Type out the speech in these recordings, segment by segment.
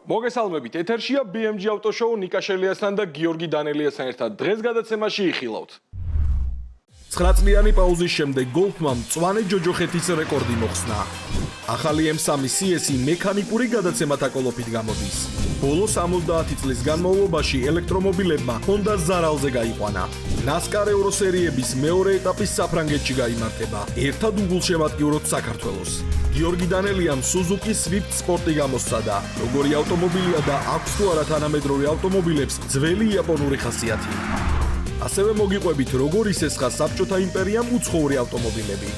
მოგესალმებით, ეთერშია BMG ავტოშოუ ნიკა შელიასთან და გიორგი დანელიასთან ერთად. დღეს გადაცემაში იხილავთ. 9 წლიანი პაუზის შემდეგ გოლფმა მწვანე ჯოჯოხეთის რეკორდი მოხსნა. ახალი M3 CS-ი მექანიკური გადაცემათა კოლოფით გამოდის. ბოლო 70 წლის განმავლობაში ელექტრომობილებმა Honda ზარალზე გაიყვანა. NASCAR Euro სერიების მეორე ეტაპის საფრანგეთში გაიმართება. ერთად უგულშემატკივროთ საქართველოს. გიორგი დანელიამ Suzuki Swift Sport-ი გამოსცადა. როგორი ავტომობილია და აქვს თუ არა თანამედროვე ავტომობილებს ძველი იაპონური ხასიათი. ასევე მოგიყვებით როგორ ისესხა საბჭოთა იმპერიამ უცხოური ავტომობილები.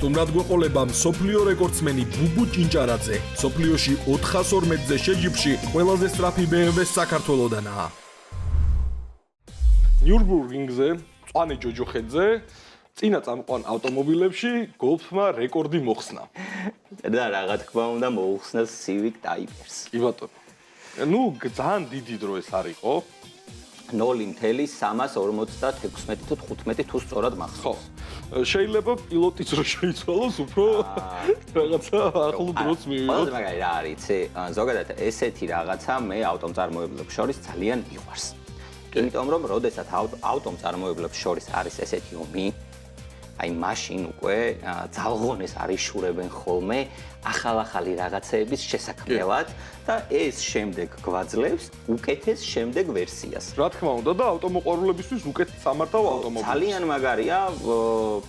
სტუმრად გვეყოლება მსოფლიო რეკორდსმენი ბუბუ ჭინჭარაძე. მსოფლიოში 412-ზე შეჯიბრში ყველაზე სწრაფი BMW საქართველოდანაა. ნიურბურგრინგზე, მწვანე ჯოჯოხეთზე, წინა წამყვან ავტომობილებში გოლფმა რეკორდი მოხსნა. და რა თქმა უნდა მოუხსნა Civic Type-ს. კი ბატონო. ნუ ძალიან დიდი დრო ეს არისო. 0.346 თუ 15 თუ სწორად მახსოვს. ხო. შეიძლება პილოტიც რო შეიცვალოს უფრო რაღაცა ახლო დროც მივიღოთ. ყველაზე მაგარი რა არის, იცი? ზოგადად ესეთი რაღაცა მე ავტომწარმოებლებს შორის ძალიან მიყვარს. იმიტომ რომ როდესაც ავტომწარმოებლებს შორის არის ესეთი ომი, აი მაშინ უკვე ძალღონეს არიშურებენ ხოლმე ახალ-ახალი რაღაცეების შესაქმნელად და ეს შემდეგ გვაძლევს უკეთეს შემდეგ ვერსიას. რა თქმა უნდა და ავტომოყვარულებისთვის უკეთ სამართავ ავტომობილს. ძალიან მაგარია,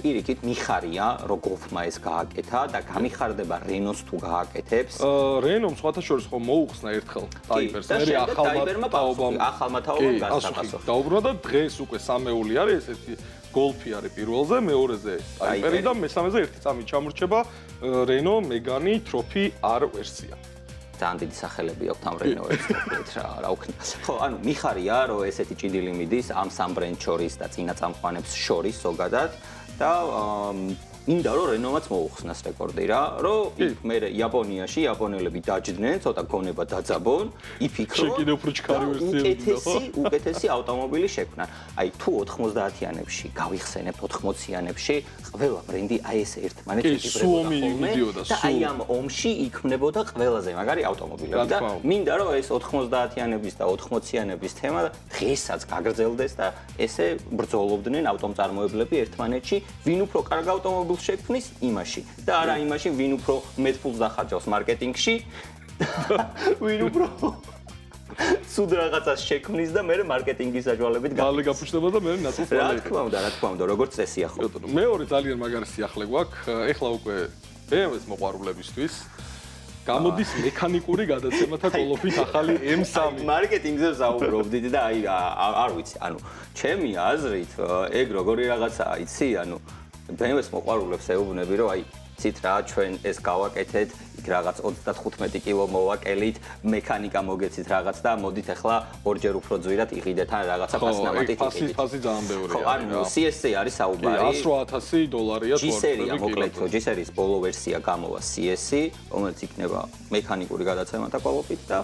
პირიქით მიხარია, რომ გოლფმა ეს გააკეთა და გამიხარდება Renault-ს თუ გააკეთებს. Renault-ს სხვათა შორის ხო მოუხსნა ერთხელ Type-ს, მე ახალმა თაობამ გასაფასო. დაუბრუნდა და დღეს უკვე სამეული არის ესეთი გოლფი არის პირველზე, მეორეზე Type-ი და მესამეზე ერთი წამით ჩამორჩება Renault Megane Trophy R ვერსია. ძალიან დიდი სახელები აქვს ამ Renault-ს რა უქნა. ხო, ანუ მიხარია, რომ ესეთი ჭიდილი მიდის ამ სამ ბრენდ შორის და წინა წამყვანებს შორის ზოგადად და მინდა რომ Renault-მაც მოუხსნას რეკორდი რა, რომ იქ მე იაპონიაში იაპონელები დაჯდნენ, ცოტა გონება დაძაბონ, იფიქრონ. შეკიდე უფრო ჩქარი ვერსია უკეთესი ავტომობილი შექმნან. აი თუ 90-იანებში გავიხსენებთ 80-იანებში, ყველა ბრენდი აი ეს ერთმანეთს იკიბრებოდა და აი ამ ომში იქმნებოდა ყველაზე მაგარი ავტომობილები და მინდა რომ ეს 90-იანების და 80-იანების თემა დღესაც გაგრძელდეს და ესე ბრძოლობდნენ ავტომწარმოებლები ერთმანეთში, ვინ უფრო კარგ ავტომობილს შექმნის იმაში და არა იმაში ვინ უფრო მეტ ფულს დახარჯავს მარკეტინგში ვინ უფრო სულ რაღაცას შექმნის და მე მარკეტინგის საჯვალებით გაფუჭდება და მე ნაწილს რა თქმა უნდა როგორც წესია ხო მეორე ძალიან მაგარი სიახლე გვაქვს ეხლა უკვე BMW-ს მოყვარულებისთვის გამოდის მექანიკური გადაცემათა კოლოფით ახალი M3 მარკეტინგზე ვსაუბრობდით და აი არ ვიცი ანუ ჩემი აზრით ეგ როგორი რაღაცაა იცი ანუ BMW-ს მოყვარულებს ეუბნები რომ აი ცით რა ჩვენ ეს გავაკეთეთ იქ რაღაც 35 კილო მოვაკელით მექანიკა მოგეცით რაღაც და მოდით ახლა ორჯერ უფრო ძვირად იყიდეთ ან რაღაცა ფასნამატით იყიდეთ ფასი ძალიან ბევრია ხო ანუ CS-ზე არის საუბარი $108,000 თუ G-სერია მოკლედ ხო G-სერიის ბოლო ვერსია გამოვა CS-ი რომელიც იქნება მექანიკური გადაცემათა კოლოფით და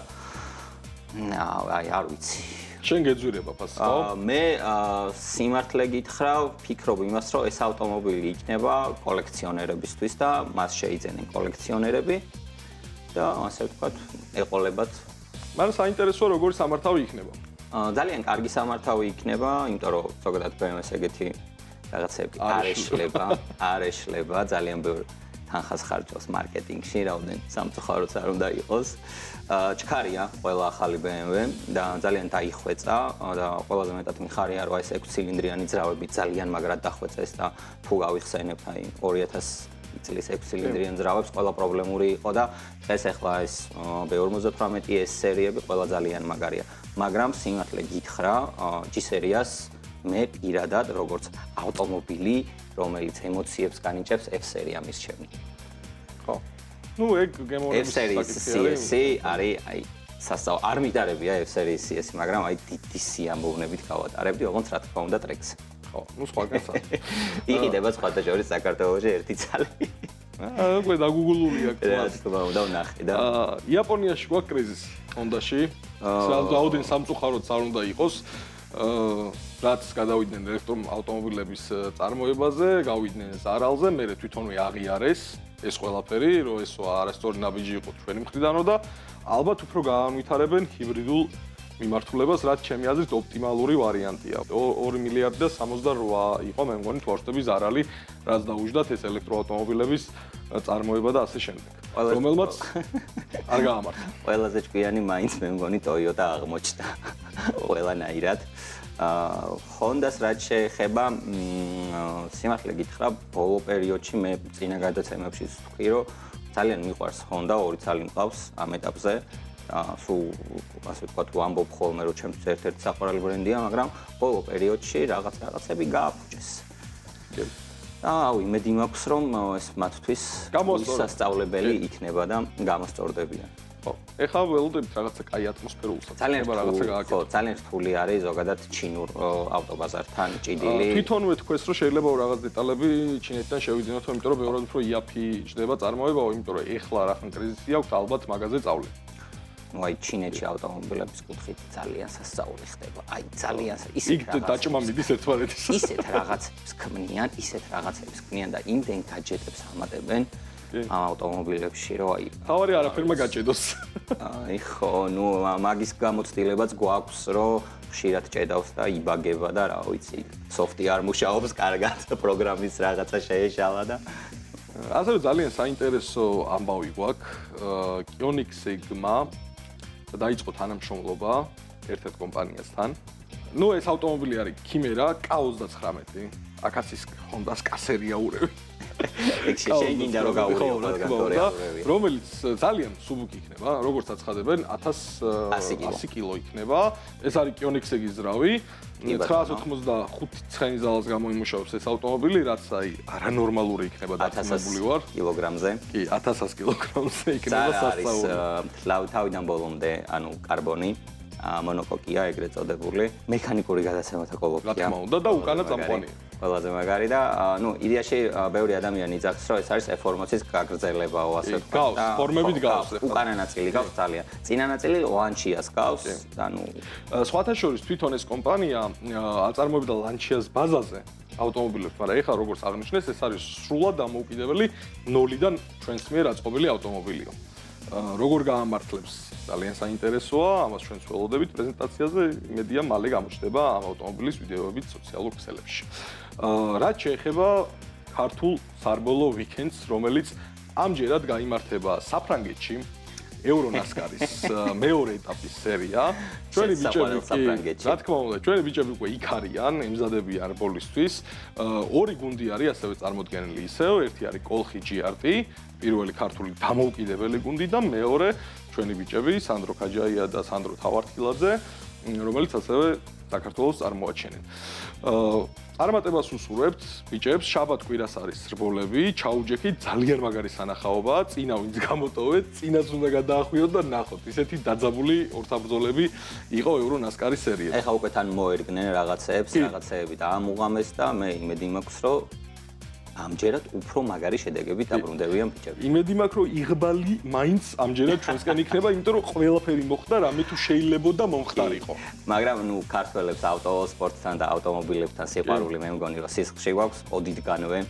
აი არ ვიცი შენ გეძვირება ფასს ხო? მე სიმართლე გითხრავ, ფიქრობ იმას, რომ ეს ავტომობილი იქნება კოლექციონერებისთვის და მას შეიძენენ კოლექციონერები და ასე ვთქვათ, ეყოლებათ. მაგრამ საინტერესოა როგორი სამართავი იქნება. ძალიან კარგი სამართავი იქნება, იმიტომ რომ ზოგადად BMW-ს ეგეთი რაღაცები არ ეშლება, ძალიან ბევრი თანხას ხარჯავს მარკეტინგში, რაოდენ სამწუხაროც არ უნდა იყოს. ჩქარია ყველა ახალი BMW და ძალიან დაიხვეწა და ყველაზე მეტად მიხარია რომ ეს 6 ცილინდრიანი ძრავები ძალიან მაგრად დახვეწეს და თუ გავიხსენებთ აი 2000 წლის 6 ცილინდრიან ძრავებს ყველა პრობლემური იყო და დღეს ახლა ეს B58S სერიები ყველა ძალიან მაგარია მაგრამ სიმართლე გითხრა G-სერიას მე პირადად როგორც ავტომობილი რომელიც ემოციებს განიჭებს F სერია მისჩემი ხო ნუ ეგ გემოვნების CS-ი არის აი სასწაულ არ მიდარებია F სერიის CS-ი, მაგრამ აი დიდი სიამოვნებით გავატარებდი, ოღონდ რა თქმა უნდა ტრეკს. ხო, ნუ სხვაგან სა. იყიდება სხვათა შორის საქართველოში ერთი ცალი. უკვე დაგუგლულია რა თქმა უნდა ვნახე და იაპონიაში გვაქვს კრიზისი Honda-ში. საავტომობილო სამწუხაროდ არ უნდა იყოს. რაც გადავიდნენ ელექტროავტომობილების წარმოებაზე, გავიდნენ ზარალზე, მე თვითონვე აღიარეს ეს ყველაფერი, რომ ესო არასწორი ნაბიჯი იყო ჩვენი მხრიდანო და ალბათ უფრო გაანვითარებენ ჰიბრიდულ მიმართულებას, რაც ჩემი აზრით ოპტიმალური ვარიანტია. 2 მილიარდი და 68 იყო მე მგონი თორშტების ზარალი, რაც დაუჯდათ ეს ელექტროავტომობილების წარმოება და ასე შემდეგ. რომელმაც არ გაამართა. ყველაზე ჭკვიანი მაინც მე მგონი Toyota აღმოჩნდა. ყველანაირად. Honda-ს რაც შეეხება, სიმართლე გითხრა, ბოლო პერიოდში მე წინა გადაცემებში ვთქვი, რომ ძალიან მიყვარს Honda, ორი ცალი მყავს ამ ეტაპზე. სულ ასე ვთქვათ, ვამბობ ხოლმე, რომ ჩემთვის ერთ-ერთი საყვარელი ბრენდია, მაგრამ ბოლო პერიოდში რაღაცები გააფუჭეს. და იმედი მაქვს, რომ ეს მათთვის სასწავლებელი იქნება და გამოსწორდებიან. ხო, ეხლა ველოდებით რაღაცა კაი ატმოსფერულსაც. ძალიან რთული არის ზოგადად ჩინურ ავტობაზართან ჭიდილი. თვითონვე თქვეს, რომ შეიძლება რაღაც დეტალები ჩინეთიდან შევიძინოთ, იმიტომ რომ ბევრად უფრო იაფი ჯდება წარმოება, იმიტომ რომ ეხლა რახან კრიზისი აქვს, ალბათ მაგაზე წავლენ. Ну, აი ჩინეთში ავტომობილების კუთხით ძალიან სასწაული ხდება. აი ძალიან ისეთ რაღაცა. იქ დაჭმა მიდის ერთმანეთის. ისეთ რაღაცებს ქმნიან და იმდენ გაჯეტებს ამატებენ ამ ავტომობილებში, რომ აი თავარი არაფერმა გაჭედოს. აი ხო, ну, მაგის გამოცდილებაც გვაქვს, რომ ხშირად ჭედავს და იბაგება და რა ვიცი, სოფტი არ მუშაობს კარგად, პროგრამის რაღაცა შეეშალა და ასევე ძალიან საინტერესო ამბავი გვაქვს. Koenigsegg-მა დაიწყო თანამშრომლობა ერთ-ერთ კომპანიასთან. Ну, ეს ავტომობილი არის Chimera K29. აქაც ის Honda-ს კასერია ურევი. ეგ შეიძლება რომ გავურიო, რომელიც ძალიან სუბუქი იქნება, როგორც აცხადებენ, 1100 კილო იქნება. ეს არის Koenigsegg-ის ძრავი. 985 ცხენის ძალას გამოიმუშავებს ეს ავტომობილი, რაც აი არანორმალური იქნება დაწინებული ვარ. კილოგრამზე. კი, 1100 კილოგრამზე იქნება სასწაული. თავიდან ბოლომდე, ანუ კარბონი, მონოკოკია ეგრეთ წოდებული, მექანიკური გადაცემათა კოლოფია. რა თქმა უნდა და უკანა წამყვანია. ყველაზე მაგარი და ну, იდეაში ბევრი ადამიანი იძახს, რომ ეს არის F40-ის გაგრძელებაო, ასე ვთქვათ. გავს, ფორმებით გავს. უკანა ნაწილი გავს ძალიან. წინა ნაწილი Lancia-ს გავს და ну, სხვათა შორის თვითონ ეს კომპანია აწარმოებდა Lancia-ს ბაზაზე ავტომობილებს, მაგრამ ეხლა როგორც აღნიშნეს, ეს არის სრულად დამოუკიდებელი ნოლიდან ჩვენს მიერ აწყობილი ავტომობილიო. როგორ გაამართლებს ძალიან საინტერესოა, ამას ჩვენც ველოდებით პრეზენტაციაზე, იმედია მალე გამოჩნდება ამ ავტომობილის ვიდეოებით სოციალურ ქსელებში. რაც შეეხება ქართულ სარბოლო ვიკენდს, რომელიც ამჯერად გაიმართება საფრანგეთში, ევრონასკარის მეორე ეტაპის სერია. ჩვენი ბიჭები, რა თქმა უნდა, ჩვენი ბიჭები უკვე იქ არიან, ემზადებიან რბოლისთვის. ორი გუნდი არის ასევე წარმოდგენილი ისევ, ერთი არის კოლხი GRT, პირველი ქართული დამოუკიდებელი გუნდი და მეორე ჩვენი ბიჭები, სანდრო ქაჯაია და სანდრო თავართილაძე, რომელიც ასევე საქართველოს წარმოაჩენენ. წარმატებას უსურვებთ ბიჭებს, შაბათ კვირას არის რბოლები, ჩაუჯექით, ძალიან მაგარი სანახაობაა, წინა ვინც გამოტოვეთ, წინაც უნდა გადაახვიოთ და ნახოთ. ისეთი დაძაბული ორთაბრძოლები იყო ევრონასკარის სერიაში. ეხლა უკვე თან მოერგნენ რაღაცეები და ამუღამეს და მე იმედი მაქვს, რომ ამჯერად უფრო მაგარი შედეგები დაბრუნდებიან ბიჭები. იმედი მაქვს, რომ იღბალი მაინც ამჯერად ჩვენსგან იქნება, იმიტომ რომ ყველაფერი მოხდა, რამე თუ შეიძლებოდა მომხდარიყო. მაგრამ ნუ ქართველებს ავტოსპორტთან და ავტომობილებთან სიყვარული მე მგონი რომ სისხლში გვაქვს, ოდითგანვე.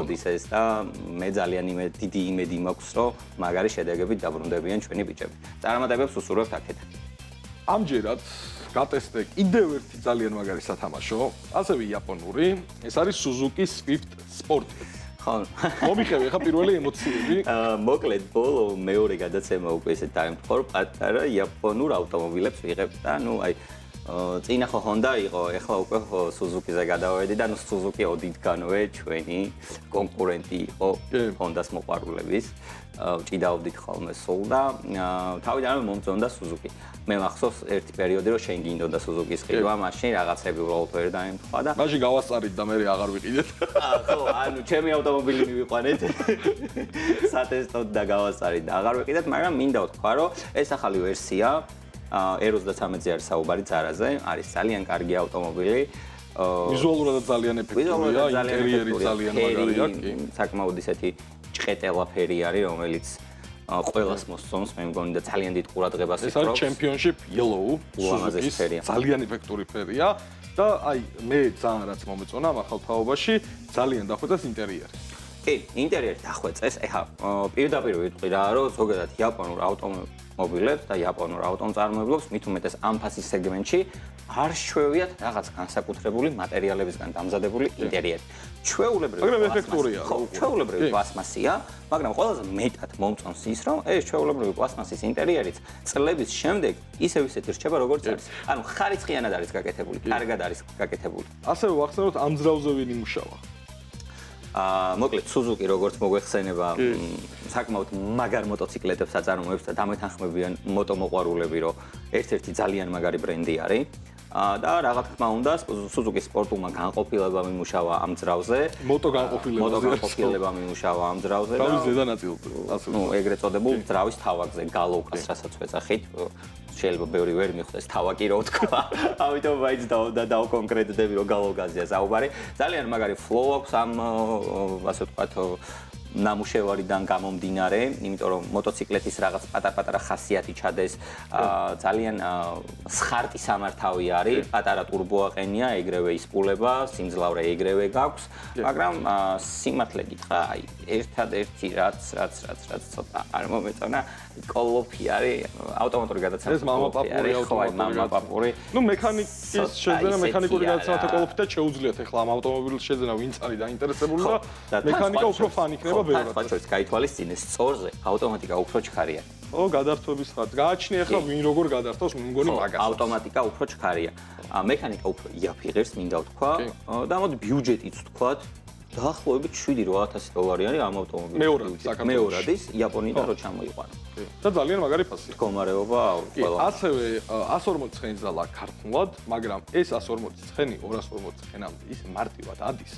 ოდის ეს და მე ძალიან დიდი იმედი მაქვს, რომ მაგარი შედეგები დაბრუნდებიან ჩვენი ბიჭები. წარმატებებს უსურვებთ აქეთ. ამჯერად გატესტე კიდევ ერთი ძალიან მაგარი სათამაშო, ასევე იაპონური, ეს არის Suzuki Swift Sport. ხო. მომიხევი ხა პირველი ემოციები. მოკლედ ბოლო მეორე გადაცემა უკვე ესე დაემთხვა, რომ პატარა იაპონურ ავტომობილებს ვიღებ და ნუ აი წინა ხო Honda იყო, ეხლა უკვე Suzuki-ზე გადავედი და ნუ Suzuki ოდითგანვე ჩვენი კონკურენტი იყო Honda-s მოყვარულების. ჭიდაობდით ხოლმე სულ და თავიდანვე მომწონდა Suzuki. მე მახსოვს ერთი პერიოდი რომ შენ გინდოდა Suzuki-s ყიდვა, მაშინ რაღაცები უბრალოდ ვერ დაემთხვა და მაშინ გავასწარით და მე აღარ ვიყიდეთ. ხო, ანუ ჩემი ავტომობილი მივიყვანეთ. სატესტოდ და გავასწარით და აღარ ვიყიდეთ, მაგრამ მინდა ვთქვა, რომ ეს ახალი ვერსია R33-ზე არის საუბარი ძარაზე, არის ძალიან კარგი ავტომობილი. ვიზუალურად ძალიან ეფექტურია, ინტერიერი ძალიან მაგარია, კი. საკმაოდ ისეთი ჭყეტელა ფერი არის, რომელიც ყველას მოსწონს, მე მგონი და ძალიან დიდ ყურადღებას იპყრობს. ეს არის Championship Yellow, Suzuki-ის ფერია. ძალიან ეფექტური ფერია და აი მე ძალიან რაც მომეწონა ამ ახალ თაობაში, ძალიან დახვეწეს ინტერიერი. კი, ინტერიერი დახვეწეს. ეხა პირდაპირ ვიტყვი რა, რომ ზოგადად იაპონურ მობილებს და იაპონურ ავტომწარმოებლებს, მით უმეტეს ამ ფასის სეგმენტში არ შვევიათ რაღაც განსაკუთრებული მატერიალებისგან დამზადებული ინტერიერი. ჩვეულებრივი პლასმასია, მაგრამ ყველაზე მეტად მომწონს ის, რომ ეს ჩვეულებრივი პლასმასის ინტერიერიც წლების შემდეგ ისევ ისეთი რჩება, როგორც არის. ანუ ხარისხიანად არის გაკეთებული, კარგად არის გაკეთებული. ასევე ვახსენოთ ამ ძრავზე ვინ იმუშავა. მოკლედ Suzuki როგორც მოგვეხსენება საკმაოდ მაგარ მოტოციკლეტებს აწარმოებს და დამეთანხმებიან მოტომოყვარულები, რომ ერთ-ერთი ძალიან მაგარი ბრენდი არის. და რაღაც თქმა უნდა Suzuki სპორტულმა განყოფილებამ იმუშავა ამ ძრავზე. მოტო განყოფილებამ იმუშავა ამ ძრავზე და ძრავის ზედა ნაწილზე. ეგრეთ წოდებულ ძრავის თავაკზე გალოუკას რასაც ვეძახით. შეიძლება ბევრი ვერ მიხვდეს თავაკი რო თქვა. ამიტომ ვაიც დავკონკრეტდები რომ გალოგაზია საუბარი. ძალიან მაგარი flow აქვს ამ ასე ვთქვათ ნამუშევარიდან გამომდინარე, იმიტომ რომ მოტოციკლეთის რაღაც პატარ-პატარა ხასიათი ჩადეს, ძალიან სხარტი სამართავი არის, პატარა ტურბოაყენია, ეგრევე ისპულება, სიმძლავრე ეგრევე გაქვს, მაგრამ სიმართლე გითხრა, აი, ერთადერთი რაც ცოტა არ მომეწონა, კოლოფი არის, ავტომატური გადაცემა. ეს მამაპაპური მამაპაპური. ნუ მექანიკის შეძენა მექანიკური გადაცემათა კოლოფითაც შეუძლიათ ახლა ამ ავტომობილის შეძენა ვინც არის დაინტერესებული და მექანიკა უფრო ფანი იქნება. ხაჭოს გაითვალისწინეს სწორზე ავტომატიკა უფრო ჩქარია. ო, გადართვების ხარჯი. გააჩნია ახლა ვინ როგორ გადართავს, მგონი მაგას. ავტომატიკა უფრო ჩქარია. მექანიკა უფრო იაფიღებს, მინდა ვთქვა. და მოდი ბიუჯეტიც ვთქვათ. დაახლოებით $7,000 არის ამ ავტომობილის. მეორადის იაპონიიდან რო ჩამოიყვანა. და ძალიან მაგარი ფასი. მდგომარეობა ყველა. ასევე 140 ცხენი ზალა ქართულად, მაგრამ ეს 140 ცხენი 240 ცხენამდე ის მარტივად ადის.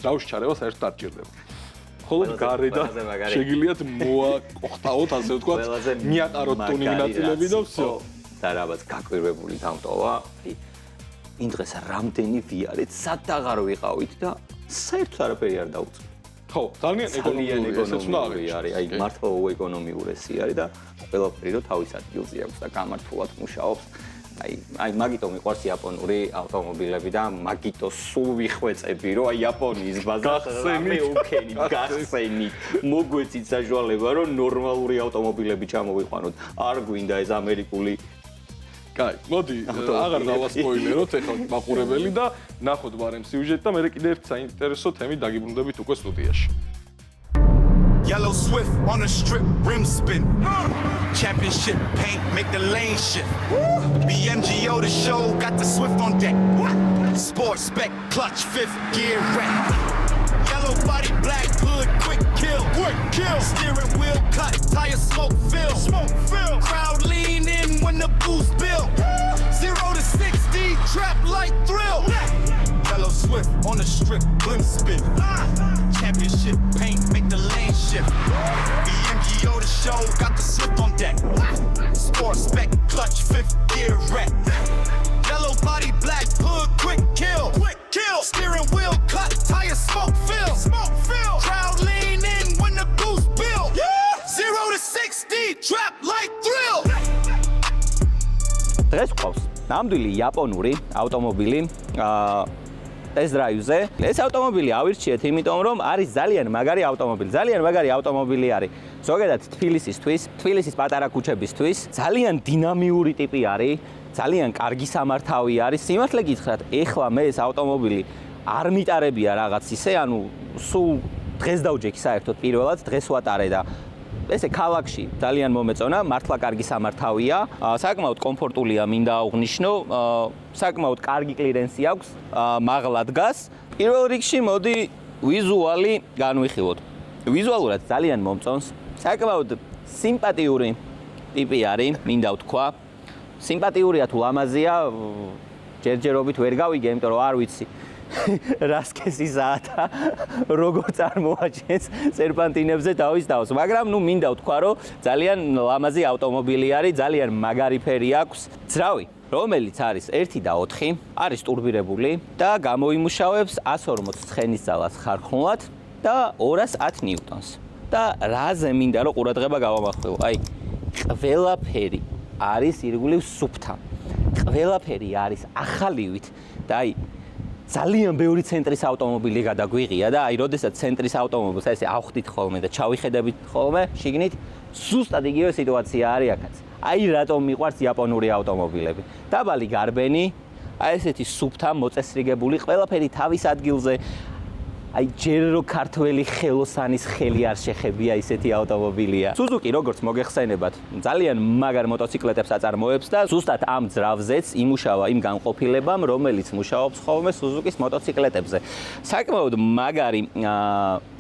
ძრავის ჩარევა საერთოდ არ ჭირდება. ხოლო გარე და შეგიძლიათ მოაყოხტაოთ, ასე ვთქვათ, მიაყაროთ ტუნინგ ნაწილები და всё. და რაღაც გაკვირვებული დამტოვა. იმ დღეს რამდენი ვიარეთ, სადაღარ ვიყავით და საერთოდ არაფერი არ დაუწყო. ხო, ძალიან ეკონომიური არის. აი მართლა ეკონომიურესი არის და ყველაფერი რო თავის ადგილზე აქვს და გამართულად მუშაობს. აი მაგიტომ მიყვარს იაპონური ავტომობილები და მაგიტო სულ ვიხვეწები რომ აი იაპონიის ბაზარზე გახსენით მოგვეცით საშუალება რომ ნორმალური ავტომობილები ჩამოვიყვანოთ არ გვინდა ეს ამერიკული კაი მოდი აღარ დავასპოილეროთ ეხლა მაყურებელი და ნახოთ ბარემ სიუჟეტი და მე კიდე ერთ საინტერესო თემით დაგიბრუნდებით უკვე სტუდიაში Yellow Swift on the strip, rim spin. Championship paint, make the lane shift. BMGO the show, got the Swift on deck. Sport spec, clutch, fifth gear wreck. Yellow body, black hood, quick kill. Steering wheel cut, tire smoke fill. Crowd lean in when the boost build. 0 to 60, trap like thrill. Yellow Swift on the strip, blim spin. Championship paint, make the lane shift. BMGO the show, got the Swift on deck. Sport spec, clutch, fifth gear wreck. Yellow body, black hood, quick kill. Steering wheel cut, tire smoke fill. Crowd lean in when the boost build. 0 to 60, trap like thrill. დღეს ყავს ნამდვილი იაპონური ავტომობილი ტესტ დრაივზე. ეს ავტომობილი ავირჩიეთ, იმიტომ რომ არის ძალიან მაგარი ავტომობილი. ძალიან მაგარი ავტომობილი არის. ზოგადად თბილისისთვის, თბილისის პატარა ქუჩებისთვის, ძალიან დინამიური ტიპი არის, ძალიან კარგი სამართავი არის. სიმართლე გითხრათ, ეხლა მე ეს ავტომობილი არ მიტარებია რაღაც ისე, ანუ სულ დღეს დავჯექი საერთოდ პირველად, დღეს ვატარე და ესე ქალაქში ძალიან მომეწონა, მართლა კარგი სამართავია, საკმაოდ კომფორტულია, მინდა აღვნიშნო, საკმაოდ კარგი კლირენსი აქვს, მაღლა დგას. პირველ რიგში მოდი ვიზუალი განვიხილოთ. ვიზუალურად ძალიან მომწონს, საკმაოდ სიმპათიური ტიპი არის, მინდა ვთქვა. სიმპათიურია თუ ლამაზია, ჯერჯერობით ვერ გავიგე, იმიტომ რომ არ ვიცი. რასკესისაა და როგორ წარმოაჩენს სერპანტინებზე თავის თავს, მაგრამ ნუ მინდა ვთქვა, რომ ძალიან ლამაზი ავტომობილი არის, ძალიან მაგარი ფერი აქვს. ძრავი, რომელიც არის 1 და 4, არის ტურბირებული და გამოიმუშავებს 140 ცხენის ძალას ხარხნულად და 210 ნიუტონს. და რაზე მინდა რომ ყურადღება გავამახვილო? აი, ყველაფერი არის ირგვლივ სუფთა. ყველაფერი არის ახალივით და აი ძალიან ბევრი ცენტრის ავტომობილი გადაგვიღია და აი როდესაც ცენტრის ავტომობილს ესე ავხდით ხოლმე და ჩავიხედებით ხოლმე შიგნით ზუსტად იგივე სიტუაცია არის აქაც. აი რატომ მიყვარს იაპონური ავტომობილები. დაბალი გარბენი, აი ესეთი სუფთა მოწესრიგებული, ყველაფერი თავის ადგილზე. აი ჯერ რო ქართველი ხელოსანის ხელი არ შეხებია ისეთი ავტომობილია. Suzuki როგორც მოგეხსენებათ, ძალიან მაგარ მოტოციკლეტებს აწარმოებს და ზუსტად ამ ძრავზეც იმუშავა იმ განყოფილებამ, რომელიც მუშაობს ხოლმე Suzuki-s მოტოციკლეტებზე. საკმაოდ მაგარი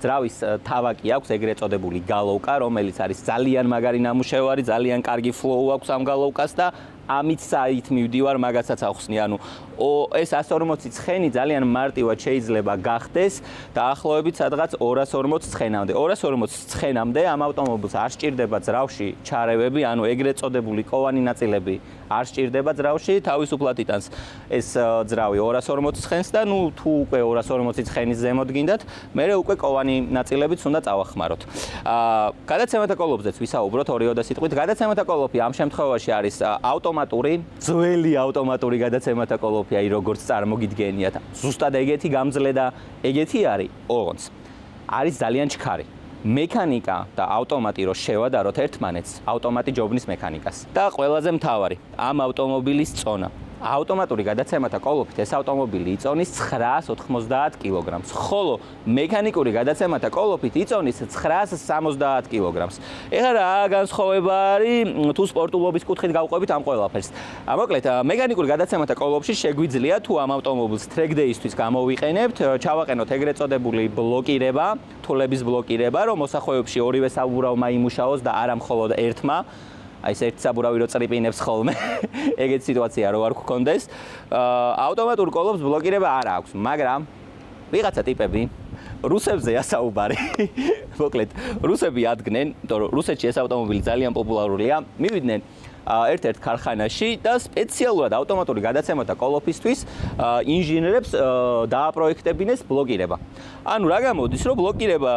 ძრავის თავაკი აქვს, ეგრეთ წოდებული გალოვკა, რომელიც არის ძალიან მაგარი ნამუშევარი, ძალიან კარგი flow აქვს ამ გალოვკას და ამით საით მივდივარ მაგასაც ახსნი. ანუ ეს 140 ცხენი ძალიან მარტივად შეიძლება გახდეს დაახლოებით სადღაც 240 ცხენამდე. 240 ცხენამდე ამ ავტომობილს არ სჭირდება ძრავში ჩარევები, ანუ ეგრეთ წოდებული კოვანი ნაწილები არ სჭირდება ძრავში, თავისუფლად იტანს ეს ძრავი 240 ცხენს და ნუ თუ უკვე 240 ცხენის ზემოთ გინდათ, მერე უკვე კოვანი ნაწილებიც უნდა წავახმაროთ. გადაცემათა კოლოფზეც ვისაუბროთ ორი ოდე სიტყვით. გადაცემათა კოლოფი ამ შემთხვევაში არის ავტომატური, ძველი ავტომატური გადაცემათა კოლოფი. აი როგორც წარმოგიდგენიათ, ზუსტად ეგეთი გამძლე და ეგეთი არის, ოღონდ არის ძალიან ჩქარი. მექანიკა და ავტომატი რო შევადაროთ ერთმანეთს, ავტომატი ჯობნის მექანიკას. და ყველაზე მთავარი, ამ ავტომობილის წონა. ავტომატური გადაცემათა კოლოფით ეს ავტომობილი იწონის 990 კილოგრამს, ხოლო მექანიკური გადაცემათა კოლოფით იწონის 970 კილოგრამს. ეხლა რა განსხვავება არის თუ სპორტულობის კუთხით გავყვებით ამ ყველაფერს. მოკლედ, მექანიკური გადაცემათა კოლოფში შეგვიძლია თუ ამ ავტომობილს track day-ისთვის გამოვიყენებთ, ჩავაყენოთ ეგრეთ წოდებული ბლოკირება, თულების ბლოკირება, რომ მოსახვეებში ორივე საბურავმა იმუშაოს და არა მხოლოდ ერთმა. აი ეს ერთ საბურავი რო წრიპინებს ხოლმე. ეგეთი სიტუაცია რო არ გქონდეს. ავტომატურ კოლოფს ბლოკირება არ აქვს, მაგრამ ვიღაცა ტიპები რუსებზეა საუბარი. მოკლედ, რუსები ადგენენ, იმიტომ რომ რუსეთში ეს ავტომობილი ძალიან პოპულარულია. მივიდნენ ერთ-ერთ ქარხანაში და სპეციალურად ავტომატური გადაცემათა კოლოფისთვის ინჟინერებს დააპროექტებინეს ბლოკირება. ანუ რა გამოდის, რომ ბლოკირება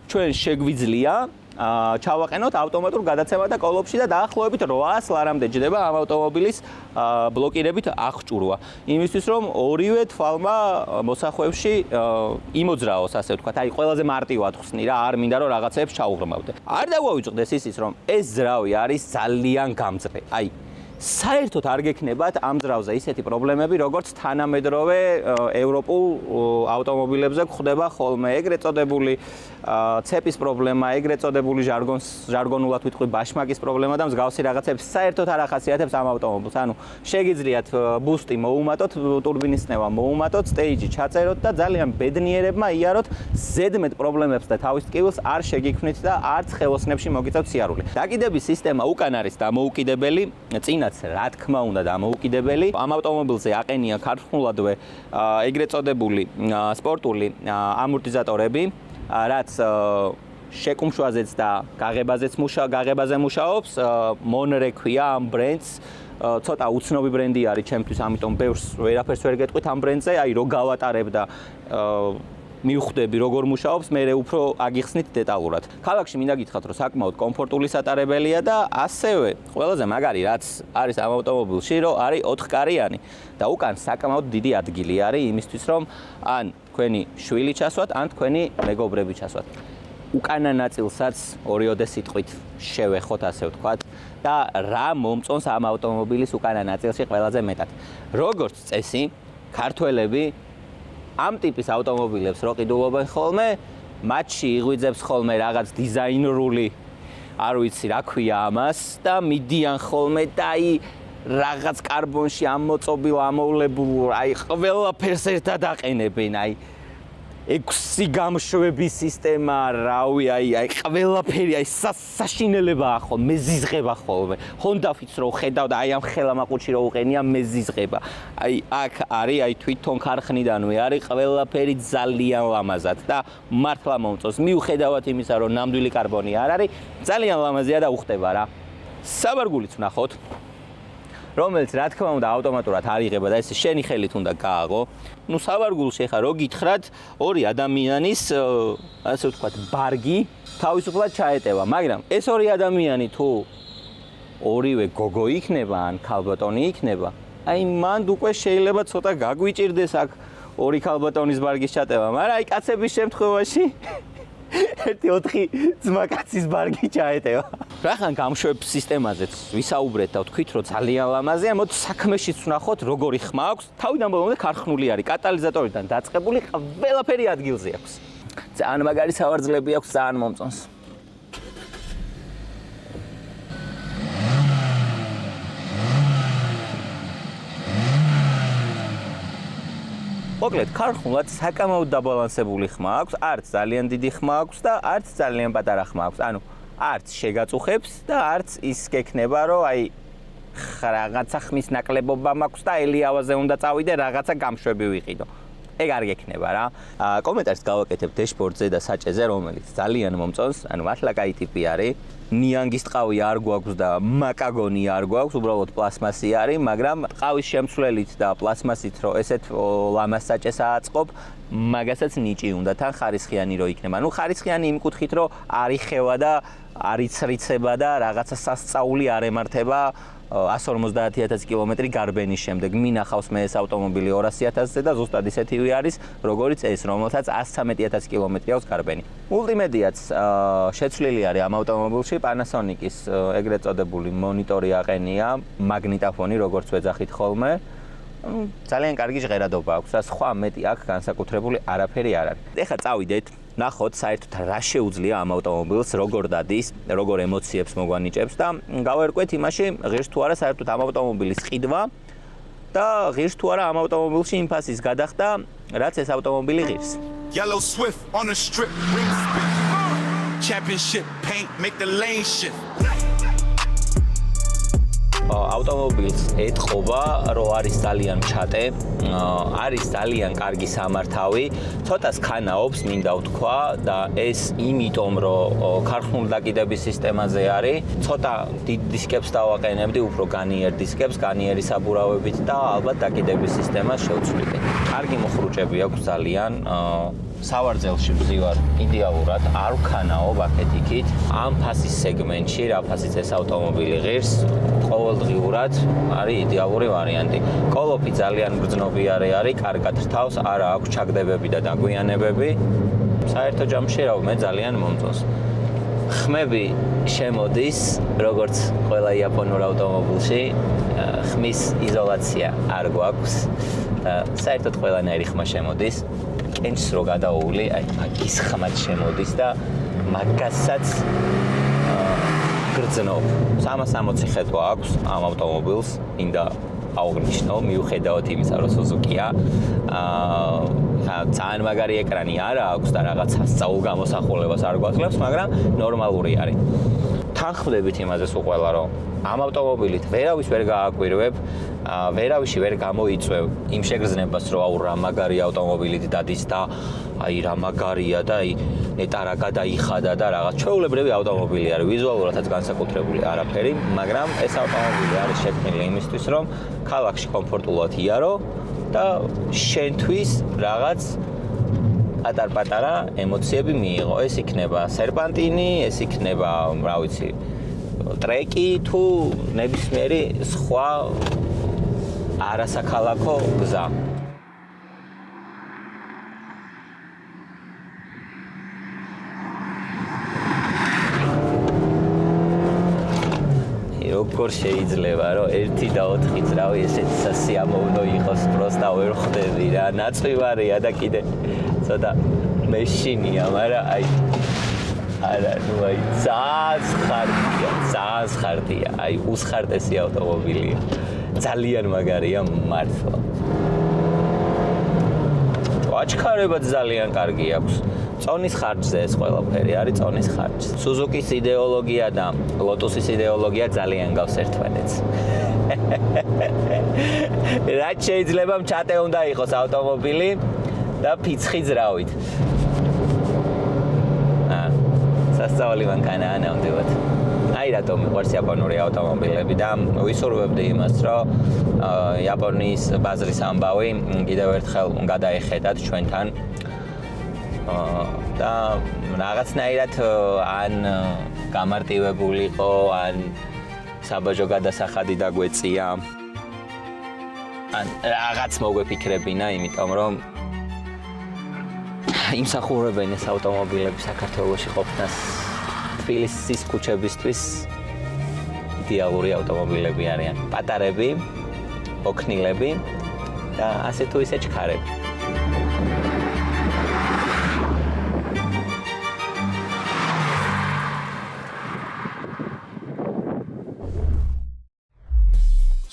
ჩვენ შეგვიძლია ჩავაყენოთ ავტომატურ გადაცემათა კოლოფში და დაახლოებით 800 ლარამდე ჯდება ამ ავტომობილის ბლოკირებით აღჭურვა. იმისთვის რომ ორივე თვალმა მოსახვევში იმოძრაოს, ასე ვთქვათ, აი ყველაზე მარტივად ხსნი რა, არ მინდა რომ რაღაცებს ჩაუღრმავდე. არ დაგვაუჭდეს ისიც რომ ეს ძრავი არის ძალიან გამძლე. აი საერთოდ არ გექნებათ ამ ძრავზე ისეთი პრობლემები, როგორც თანამედროვე ევროპულ ავტომობილებზე გვხვდება ხოლმე, ეგრეთ წოდებული ცეპის პრობლემა, ეგრეთ წოდებული ჟარგონულად ვიტყვი ბაშმაკის პრობლემა და მსგავსი რაღაცებს საერთოდ არ ახასიათებს ამ ავტომობილს. ანუ შეგიძლიათ ბუსტი მოუმატოთ, ტურბინის წნევა მოუმატოთ, სტეიჯი ჩაწეროთ და ძალიან ბედნიერებმა იაროთ, ზედმეტ პრობლემებს და თავის ტკივილს არ შეგიქმნით და არც ხელოსნებში მოგიწევთ სიარული. დაკიდების სისტემა უკან არის დამოუკიდებელი, წინაც რა თქმა უნდა დამოუკიდებელი. ამ ავტომობილზე აყენია ქართულადვე ეგრეთ წოდებული სპორტული ამორტიზატორები, რაც შეკუმშვაზეც და გაღებაზე მუშაობს. მონრე ქვია ამ ბრენდს. ცოტა უცნობი ბრენდი არის ჩემთვის, ამიტომ ბევრს ვერაფერს ვერ გეტყვით ამ ბრენდზე. აი რო გავატარებ და მივხვდები როგორ მუშაობს, მე უფრო აგიხსნით დეტალურად. ქალაქში მინდა გითხრათ, რომ საკმაოდ კომფორტული სატარებელია და ასევე ყველაზე მაგარი რაც არის ამ ავტომობილში, რომ არის 4-კარიანი და უკან საკმაოდ დიდი ადგილი არის იმისთვის, რომ ან თქვენი შვილი ჩასვათ, ან თქვენი მეგობრები ჩასვათ. უკანა ნაწილსაც ორიოდე სიტყვით შევეხოთ, ასე ვთქვათ, და რა მომწონს ამ ავტომობილის უკანა ნაწილში ყველაზე მეტად. როგორც წესი, ქართველები ამ ტიპის ავტომობილებს რო ყიდულობენ ხოლმე, მათში იღვიძებს ხოლმე რაღაც დიზაინერული, არ ვიცი რა ქვია ამას და მიდიან ხოლმე და აი რაღაც კარბონში ამოწობილ, ამოვლებულ, აი ყველაფერს ერთად აყენებენ, აი 6 გამშვების სისტემა, რავი, აი ყველაფერი, აი საშინელებაა ხოლმე, მეზიზღება ხოლმე. Honda-ს რო ხედავ და აი ამ ხელამაყუჩი რო უყენია, მეზიზღება. აი აქ არის, აი თვითონ ქარხნიდანვე არის ყველაფერი ძალიან ლამაზად და მართლა მომწონს. მიუხედავად იმისა, რომ ნამდვილი კარბონი არ არის, ძალიან ლამაზია და უხდება რა. საბარგულიც ვნახოთ. რომელიც რა თქმა უნდა ავტომატურად არ იღება და ეს შენი ხელით უნდა გააღო. ნუ საბარგულში ხა რო გითხრათ, ორი ადამიანის, ასე ვთქვათ, ბარგი თავისუფლად ჩაეტევა, მაგრამ ეს ორი ადამიანი თუ ორივე გოგო იქნება ან ქალბატონი იქნება, აი მანდ უკვე შეიძლება ცოტა გაგვიჭირდეს აქ 2 ქალბატონის ბარგის ჩატევა, მაგრამ აი კაცების შემთხვევაში ერთი 4 ძმაკაცის ბარგი ჩაეტევა. რახან გამშვებ სისტემაზეც ვისაუბრეთ და ვთქვით, რომ ძალიან ლამაზია, მოდი საქმეშიც ვნახოთ, როგორი ხმა აქვს. თავიდან ბოლომდე ქარხნული არის, კატალიზატორიდან დაწყებული, ყველაფერი ადგილზე აქვს. ძალიან მაგარი სავარძლები აქვს, ძალიან მომწონს. მოკლედ, ქარხნულად საკამაოდ დაბალანსებული ხმა აქვს, არც ძალიან დიდი ხმა აქვს და არც ძალიან პატარა ხმა აქვს. ანუ არც შეგაწუხებს და არც ის გექნება, რომ აი რაღაცა ხმის ნაკლებობა მაქვს და ელიავაზე უნდა წავიდე, რაღაცა გამშვები ვიყიდო. ეგ არ გექნება რა. კომენტარს გავაკეთებ დეშბორდზე და საჭეზე, რომელიც ძალიან მომწონს, ანუ მართლა კაი ტიპი არის. ნიანგის ტყავი არ გვაქვს და მაკაგონი არ გვაქვს, უბრალოდ პლასმასი არის, მაგრამ ტყავის შემცვლელით და პლასმასით რომ ესეთ ლამას საჭეს ააწყობ, მაგასაც ნიჭი უნდა თან ხარისხიანი რო იქნება. ნუ ხარისხიანი იმ კუთხით რომ არის ხევა და არის რიცება და რაღაცა სასწაული არ ემართება 150.000 კილომეტრი გარბენის შემდეგ. მინახავს მე ეს ავტომობილი 200.000-ზე და ზუსტად ისეთივე არის, როგორიც ეს, რომელსაც 113.000 კილომეტრი აქვს გარბენი. მულტიმედიაც შეცვლილი არის ამ ავტომობილში, Panasonic-ის ეგრეთ წოდებული მონიტორი აყენია, მაგნიტოფონი, როგორც ვეძახით ხოლმე. ძალიან კარგი ჟღერადობა აქვს, სხვა მეტი აქ განსაკუთრებული არაფერი არ არის. ეხლა წავიდეთ, ნახოთ საერთოდ რა შეუძლია ამ ავტომობილს, როგორ დადის, როგორ ემოციებს მოგვანიჭებს და გავერკვეთ იმაში, ღირს თუ არა საერთოდ ამ ავტომობილის ყიდვა და ღირს თუ არა ამ ავტომობილში იმ ფასის გადახდა, რაც ეს ავტომობილი ღირს. Yellow Swift on the strip, rim spin. Championship paint, make the lane shift. ავტომობილს ეთყობა, რომ არის ძალიან ჩატე, არის ძალიან კარგი სამართავი, ცოტა სქანაობს, მინდა ვთქვა და ეს იმიტომ, რომ ქარხნული დაკიდების სისტემაზე არის, ცოტა დიდ დისკებს დავაყენებდი, უფრო განიერ დისკებს, განიერი საბურავებით და ალბათ დაკიდების სისტემას შევცვლიდე. კარგი მოხრუჭები აქვს ძალიან, სავარძელში ვზივარ იდეალურად, არ ვქანაობ აქეთ-იქით. ამ ფასის სეგმენტში, რა ფასიც ეს ავტომობილი ღირს, ყოველდღიურად არის იდეალური ვარიანტი. კოლოფი ძალიან გრძნობიარე არის, კარგად რთავს, არა აქვს ჩაგდებები და დაგვიანებები. საერთო ჯამში რა მე ძალიან მომწონს. ხმები შემოდის, როგორც ყველა იაპონურ ავტომობილში, ხმის იზოლაცია არ გვაქვს და საერთოდ ყველანაირი ხმა შემოდის. კენჭს რო გადაული, აი მაგის ხმაც შემოდის და მაგასაც გრძნობ. 360 ხედვა აქვს ამ ავტომობილს, მინდა აღვნიშნო, მიუხედავად იმისა, რომ Suzuki-ა. ძალიან მაგარი ეკრანი არა აქვს და რაღაც სასწაულ გამოსახულებას არ გვაძლევს, მაგრამ ნორმალური არის. თანხმდებით იმაზე სულ ყველა, რომ ამ ავტომობილით ვერავის ვერ გააკვირვებ, ვერავიში ვერ გამოიწვევ იმ შეგრძნებას, რომ აუ რა მაგარი ავტომობილით დადის და აი რა მაგარია და აი ნეტარა გადაიხადა და რაღაც ჩვეულებრივი ავტომობილი არის, ვიზუალურადაც განსაკუთრებული არაფერი, მაგრამ ეს ავტომობილი არის შექმნილი იმისთვის, რომ ქალაქში კომფორტულად იარო და შენთვის რაღაც პატარ-პატარა ემოციები მიიღო. ეს იქნება სერპანტინი, ეს იქნება, რა ვიცი, ტრეკი თუ ნებისმიერი სხვა არასაქალაქო გზა. როგორ შეიძლება, რომ 1 და 4 ძრავი ესეთი სასიამოვნო იყოს, პროსტა ვერ ხვდები რა, ნაწვივარია და კიდე ცოტა მეშინია, მაგრამ აი არა, ნუ აი ძალიან ხარდია, აი უსხარტესი ავტომობილია. ძალიან მაგარია მართლა. აჩქარება ძალიან კარგი აქვს. წონის ხარჯზე ეს ყველაფერი არის წონის ხარჯზე. Suzuki-ის იდეოლოგია და Lotus-ის იდეოლოგია ძალიან გავს ერთმანეთს. რაც შეიძლება ჩატე უნდა იყოს ავტომობილი და ფიცხი ძრავით. სასწაული მანქანა ნამდვილად. აი რატომ მიყვარს იაპონური ავტომობილები და ვისურვებდი იმას, რომ იაპონიის ბაზრის ამბავი კიდევ ერთხელ გადაეხედათ ჩვენთან. და რაღაცნაირად ან გამარტივებულიყო, ან საბაჟო გადასახადი დაგვეწია. ან რაღაც მოგვეფიქრებინა, იმიტომ რომ იმსახურებენ ეს ავტომობილები საქართველოში ყოფნას თბილისის ქუჩებისთვის იდეალური ავტომობილები არიან. პატარები, ოქნილები და ასე თუ ისე ჩქარები.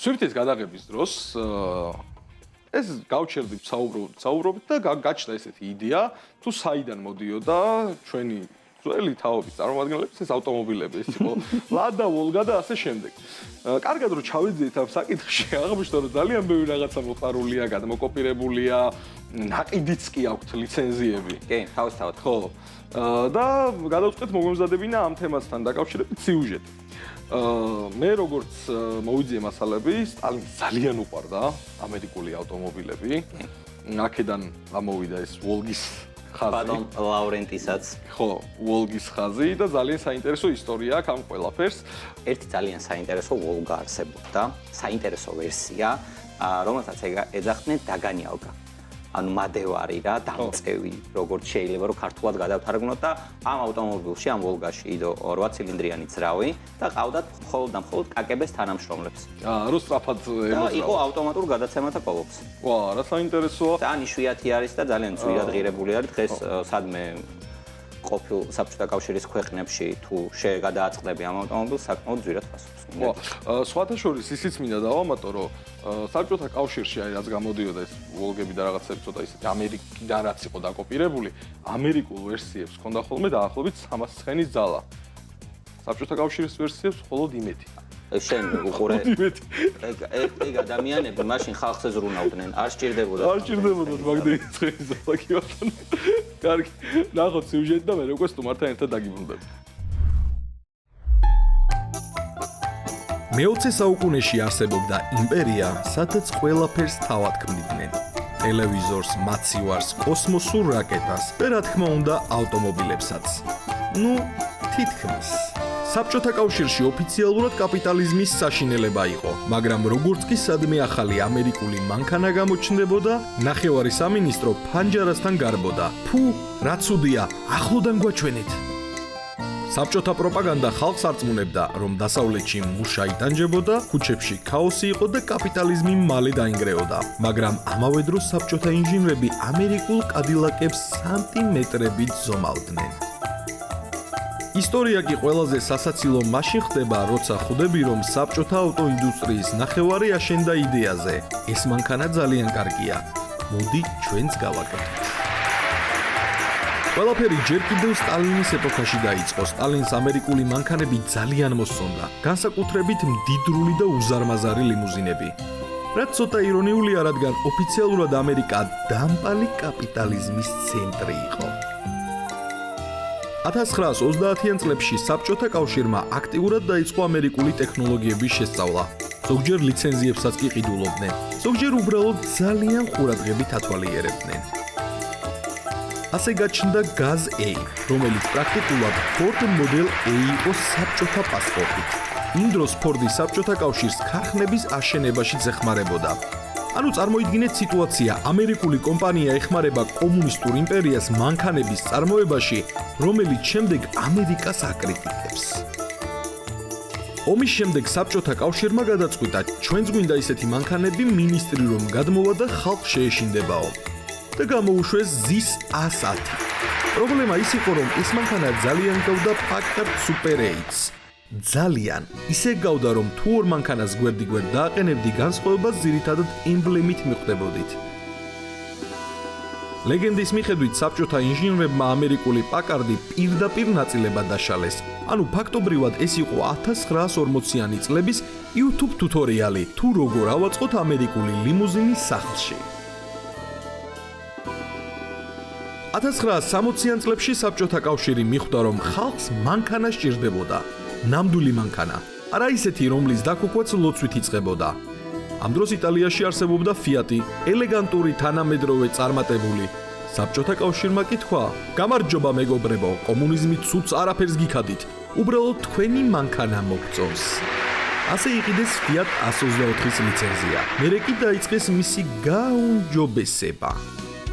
Swift-ის გადაღების დროს ეს გავჩერდით საუბრობით და გაჩნდა ესეთი იდეა, თუ საიდან მოდიოდა ჩვენი ძველი თაობის წარმომადგენლების ეს ავტომობილები, ეს იყო ლადა, ვოლგა და ასე შემდეგ. კარგად რომ ჩავიძიეთ ამ საკითხში, აღმოჩნდა რომ ძალიან ბევრი რაღაცა მოყარულია, გადმოკოპირებულია, ნაყიდიც კი აქვთ ლიცენზიები. კი, თავისთავად. ხო. და გადავწყვეტ მოგვემზადებინა ამ თემასთან დაკავშირებით სიუჟეტი. მე როგორც მოვიძიე მასალები, სტალინს ძალიან უყვარდა ამერიკული ავტომობილები. აქედან გამოვიდა ეს ვოლგის ხაზი. ბატონ ლავრენტისაც. ხო, ვოლგის ხაზი და ძალიან საინტერესო ისტორია აქვს ამ ყველაფერს. ერთი ძალიან საინტერესო ვოლგა არსებობდა, საინტერესო ვერსია, რომელსაც ეძახდნენ დაგანიალგა. ანუ მადევარი რა, დამწევი, როგორც შეიძლება რომ ქართულად გადავთარგმნოთ და ამ ავტომობილში, ამ ვოლგაში იდო 8 ცილინდრიანი ძრავი და ყავდათ მხოლოდ და მხოლოდ კაკების თანამშრომლებს. რო სწრაფად ემოძრავა. იყო ავტომატურ გადაცემათა კოლოფს. ვა, რა საინტერესოა. ძალიან იშვიათი არის და ძალიან ძვირად ღირებული არის. დღეს სადმე ყოფილ საბჭოთა კავშირის ქვეყნებში თუ გადააწყდები ამ ავტომობილს, საკმაოდ ძვირად ფასობს. ვა, სხვათა შორის ისიც მინდა დავამატო, რომ საბჭოთა კავშირში აი რაც გამოდიოდა ეს ვოლგები და რაღაცები ცოტა ისეთი ამერიკიდან რაც იყო დაკოპირებული, ამერიკულ ვერსიებს ჰქონდა ხოლმე დაახლოებით 300 ცხენის ძალა. საბჭოთა კავშირის ვერსიებს მხოლოდ იმეთი. შენ უყურე ეგ ადამიანები მაშინ ხალხს ეზრუნავდნენ, არ სჭირდებოდა. არ სჭირდებოდა მაგდენი ცხენის ძალა კი ბატონო. კარგი, ნახოთ სიუჟეტი და მე უკვე სტუმართან ერთად დაგიბრუნდები. მე-20 საუკუნეში არსებობდა იმპერია, სადაც ყველაფერს თავად ქმნიდნენ. ტელევიზორს, მაცივარს, კოსმოსურ რაკეტას და რა თქმა უნდა, ავტომობილებსაც. ნუ, თითქმის. საბჭოთა კავშირში ოფიციალურად კაპიტალიზმის საშინელება იყო, მაგრამ როგორც კი სადმე ახალი ამერიკული მანქანა გამოჩნდებოდა, ნახევარი სამინისტრო ფანჯარასთან გარბოდა. ფუ, რა ცუდია, ახლოდან გვაჩვენეთ. საბჭოთა პროპაგანდა ხალხს არწმუნებდა, რომ დასავლეთში მუშა იტანჯებოდა, ქუჩებში ქაოსი იყო და კაპიტალიზმი მალე დაინგრეოდა. მაგრამ ამავე დროს საბჭოთა ინჟინრები ამერიკულ კადილაკებს სანტიმეტრებით ზომავდნენ. ისტორია კი ყველაზე სასაცილო მაშინ ხდება, როცა ხვდები, რომ საბჭოთა ავტოინდუსტრიის ნახევარი აშენდა იდეაზე. ეს მანქანა ძალიან კარგია. მოდი ჩვენც გავაკეთოთ. ყველაფერი ჯერ კიდევ სტალინის ეპოქაში დაიწყო. სტალინს ამერიკული მანქანები ძალიან მოსწონდა, განსაკუთრებით მდიდრული და უზარმაზარი ლიმუზინები. რაც ცოტა ირონიულია, რადგან ოფიციალურად ამერიკა დამპალი კაპიტალიზმის ცენტრი იყო. 1930-იან წლებში საბჭოთა კავშირმა აქტიურად დაიწყო ამერიკული ტექნოლოგიების შესწავლა. ზოგჯერ ლიცენზიებსაც კი ყიდულობდნენ, ზოგჯერ უბრალოდ ძალიან ყურადღებით ათვალიერებდნენ. ასე გაჩნდა გაზ A, რომელიც პრაქტიკულად Ford Model A იყო საბჭოთა პასპორტით. იმ დროს Ford-ი საბჭოთა კავშირის ქარხნების აშენებაში ზეხმარებოდა. ანუ წარმოიდგინეთ სიტუაცია, ამერიკული კომპანია ეხმარება კომუნისტურ იმპერიას მანქანების წარმოებაში, რომელიც შემდეგ ამერიკას აკრიტიკებს. ომის შემდეგ საბჭოთა კავშირმა გადაწყვიტა, ჩვენც გვინდა ისეთი მანქანები, მინისტრი რომ გადმოვა და ხალხ შეეშინდებაო. და გამოუშვეს ZIS A10. პრობლემა ის იყო, რომ ეს მანქანა ძალიან გავდა Packard Super 8-ს. ძალიან. ისე გავდა, რომ თუ ორ მანქანას გვერდიგვერდ დააყენებდი, განსხვავებას ძირითადად ემბლემით მიხვდებოდით. ლეგენდის მიხედვით, საბჭოთა ინჟინრებმა ამერიკული Packard-ი პირდაპირ ნაწილებად დაშალეს. ანუ ფაქტობრივად ეს იყო 1940-იანი წლების YouTube ტუტორიალი, თუ როგორ ავაწყოთ ამერიკული ლიმუზინი სახლში. 1960-იან წლებში საბჭოთა კავშირი მიხვდა, რომ ხალხს მანქანა სჭირდებოდა. ნამდვილი მანქანა. არა ისეთი, რომლის დაქუქვაც ლოცვით იწყებოდა. ამ დროს იტალიაში არსებობდა Fiat-ი, ელეგანტური თანამედროვე წარმატებული. საბჭოთა კავშირმა კი თქვა: "გამარჯობა მეგობრებო, კომუნიზმი ცუდს არაფერს გიქადით. უბრალოდ თქვენი მანქანა მოგწონს." ასე იყიდეს Fiat 124-ის ლიცენზია. მერე კი დაიწყეს მისი გაუმჯობესება.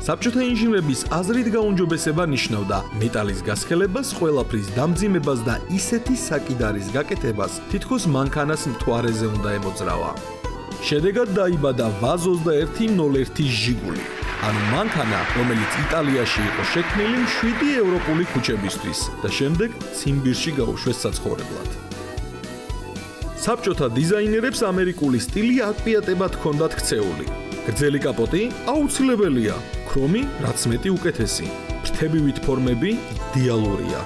საბჭოთა ინჟინრების აზრით გაუმჯობესება ნიშნავდა მეტალის გასხელებას, ყველაფრის დამძიმებას და ისეთი საკიდარის გაკეთებას, თითქოს მანქანას მთვარეზე უნდა ემოძრავა. შედეგად დაიბადა VAZ-2101 ჟიგული, ანუ მანქანა, რომელიც იტალიაში იყო შექმნილი 7 ევროპული ქუჩებისთვის და შემდეგ ციმბირში გაუშვეს საცხოვრებლად. საბჭოთა დიზაინერებს ამერიკული სტილი აკპიატებად ჰქონდათ ქცეული. გრძელი კაპოტი აუცილებელია, ქრომი რაც მეტი უკეთესი, ფრთებივით ფორმები იდეალურია.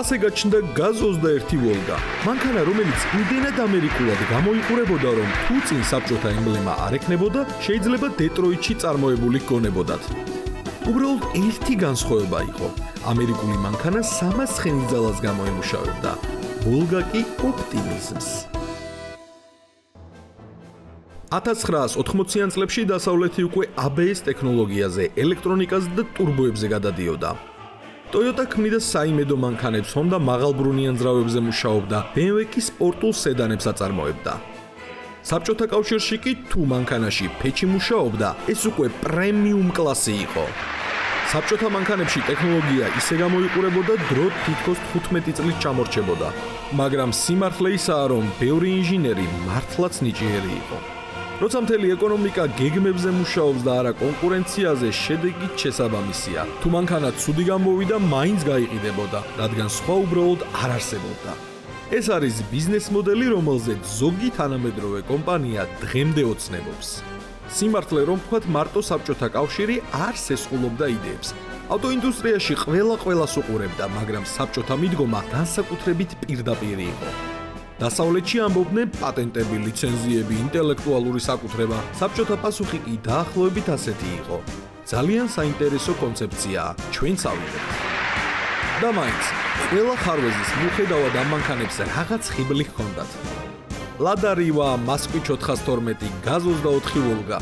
ასე გაჩნდა GAZ-21 ვოლგა, მანქანა, რომელიც იმდენად ამერიკულად გამოიყურებოდა, რომ თუ წინ საბჭოთა ემბლემა არ ექნებოდა, შეიძლება დეტროიტში წარმოებული გონებოდათ. უბრალოდ ერთი განსხვავება იყო. ამერიკული მანქანა 300 ცხენისძალას გამოემუშავებდა, ვოლგა კი ოპტიმიზმს. 1980-იან წლებში დასავლეთი უკვე ABS ტექნოლოგიაზე, ელექტრონიკაზე და ტურბოებზე გადადიოდა. Toyota ქმნიდა საიმედო მანქანებს, Honda მაღალბრუნიან ძრავებზე მუშაობდა, BMW კი სპორტულ სედანებს აწარმოებდა. საბჭოთა კავშირში კი თუ მანქანაში ფეჩი მუშაობდა, ეს უკვე პრემიუმ კლასი იყო. საბჭოთა მანქანებში ტექნოლოგია ისე გამოიყურებოდა, დრო თითქოს 15 წლის ჩამორჩებოდა, მაგრამ სიმართლე ისაა, რომ ბევრი ინჟინერი მართლაც ნიჭიერი იყო. როცა მთელი ეკონომიკა გეგმებზე მუშაობს და არა კონკურენციაზე, შედეგით შესაბამისია. თუ მანქანა ცუდი გამოვიდა, მაინც გაიყიდებოდა, რადგან სხვა უბრალოდ არ არსებობდა. ეს არის ბიზნეს მოდელი, რომელზეც ზოგი თანამედროვე კომპანია დღემდე ოცნებობს. სიმართლე რომ ვთქვათ, მარტო საბჭოთა კავშირი არ სესხულობდა იდეებს. ავტოინდუსტრიაში ყველას უყურებდა, მაგრამ საბჭოთა მიდგომა განსაკუთრებით პირდაპირი იყო. დასავლეთში ამბობდნენ პატენტები, ლიცენზიები, ინტელექტუალური საკუთრება. საბჭოთა პასუხი კი დაახლოებით ასეთი იყო. ძალიან საინტერესო კონცეფციაა, ჩვენც ავიღებთ. და მაინც, ყველა ხარვეზის მიუხედავად ამ მანქანებს რაღაც ხიბლი ჰქონდათ. ლადა რივა, მასკვი 412, GAZ-24 ვოლგა.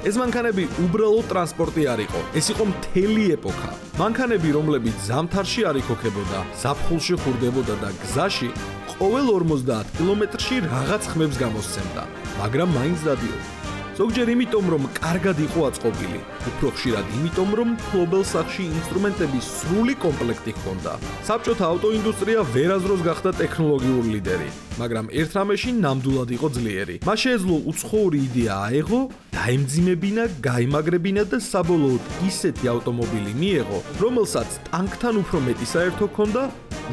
ეს მანქანები უბრალოდ ტრანსპორტი არ იყო, ეს იყო მთელი ეპოქა. მანქანები, რომლებიც ზამთარში არ იქოქებოდა, ზაფხულში ხურდებოდა და გზაში ყოველ 50 კილომეტრში რაღაც ხმებს გამოსცემდა, მაგრამ მაინც დადიოდა. ზოგჯერ იმიტომ, რომ კარგად იყო აწყობილი, უფრო ხშირად იმიტომ, რომ მფლობელ სახში ინსტრუმენტების სრული კომპლექტი ჰქონდა. საბჭოთა ავტოინდუსტრია ვერასდროს გახდა ტექნოლოგიური ლიდერი, მაგრამ ერთ რამეში ნამდვილად იყო ძლიერი. მას შეეძლო უცხოური იდეა აეღო, დაემძიმებინა, გაიმაგრებინა და საბოლოოდ ისეთი ავტომობილი მიეღო, რომელსაც ტანკთან უფრო მეტი საერთო ჰქონდა,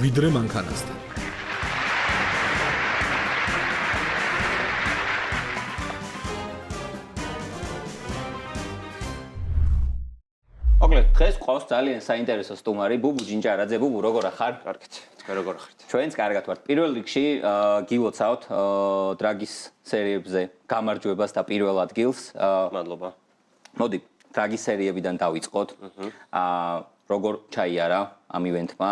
ვიდრე მანქანასთან. მოკლედ, დღეს ყავს ძალიან საინტერესო სტუმარი, ბუბუ ჯინჯარაძე. ბუბუ, როგორ ხარ? კარგით. თქვენ როგორ ხართ? ჩვენც კარგად ვართ. პირველ რიგში გილოცავთ დრაგის სერიებზე გამარჯვებას და პირველ ადგილს. მადლობა. მოდი, დრაგის სერიებიდან დავიწყოთ. როგორ ჩაიარა ამ ივენტმა?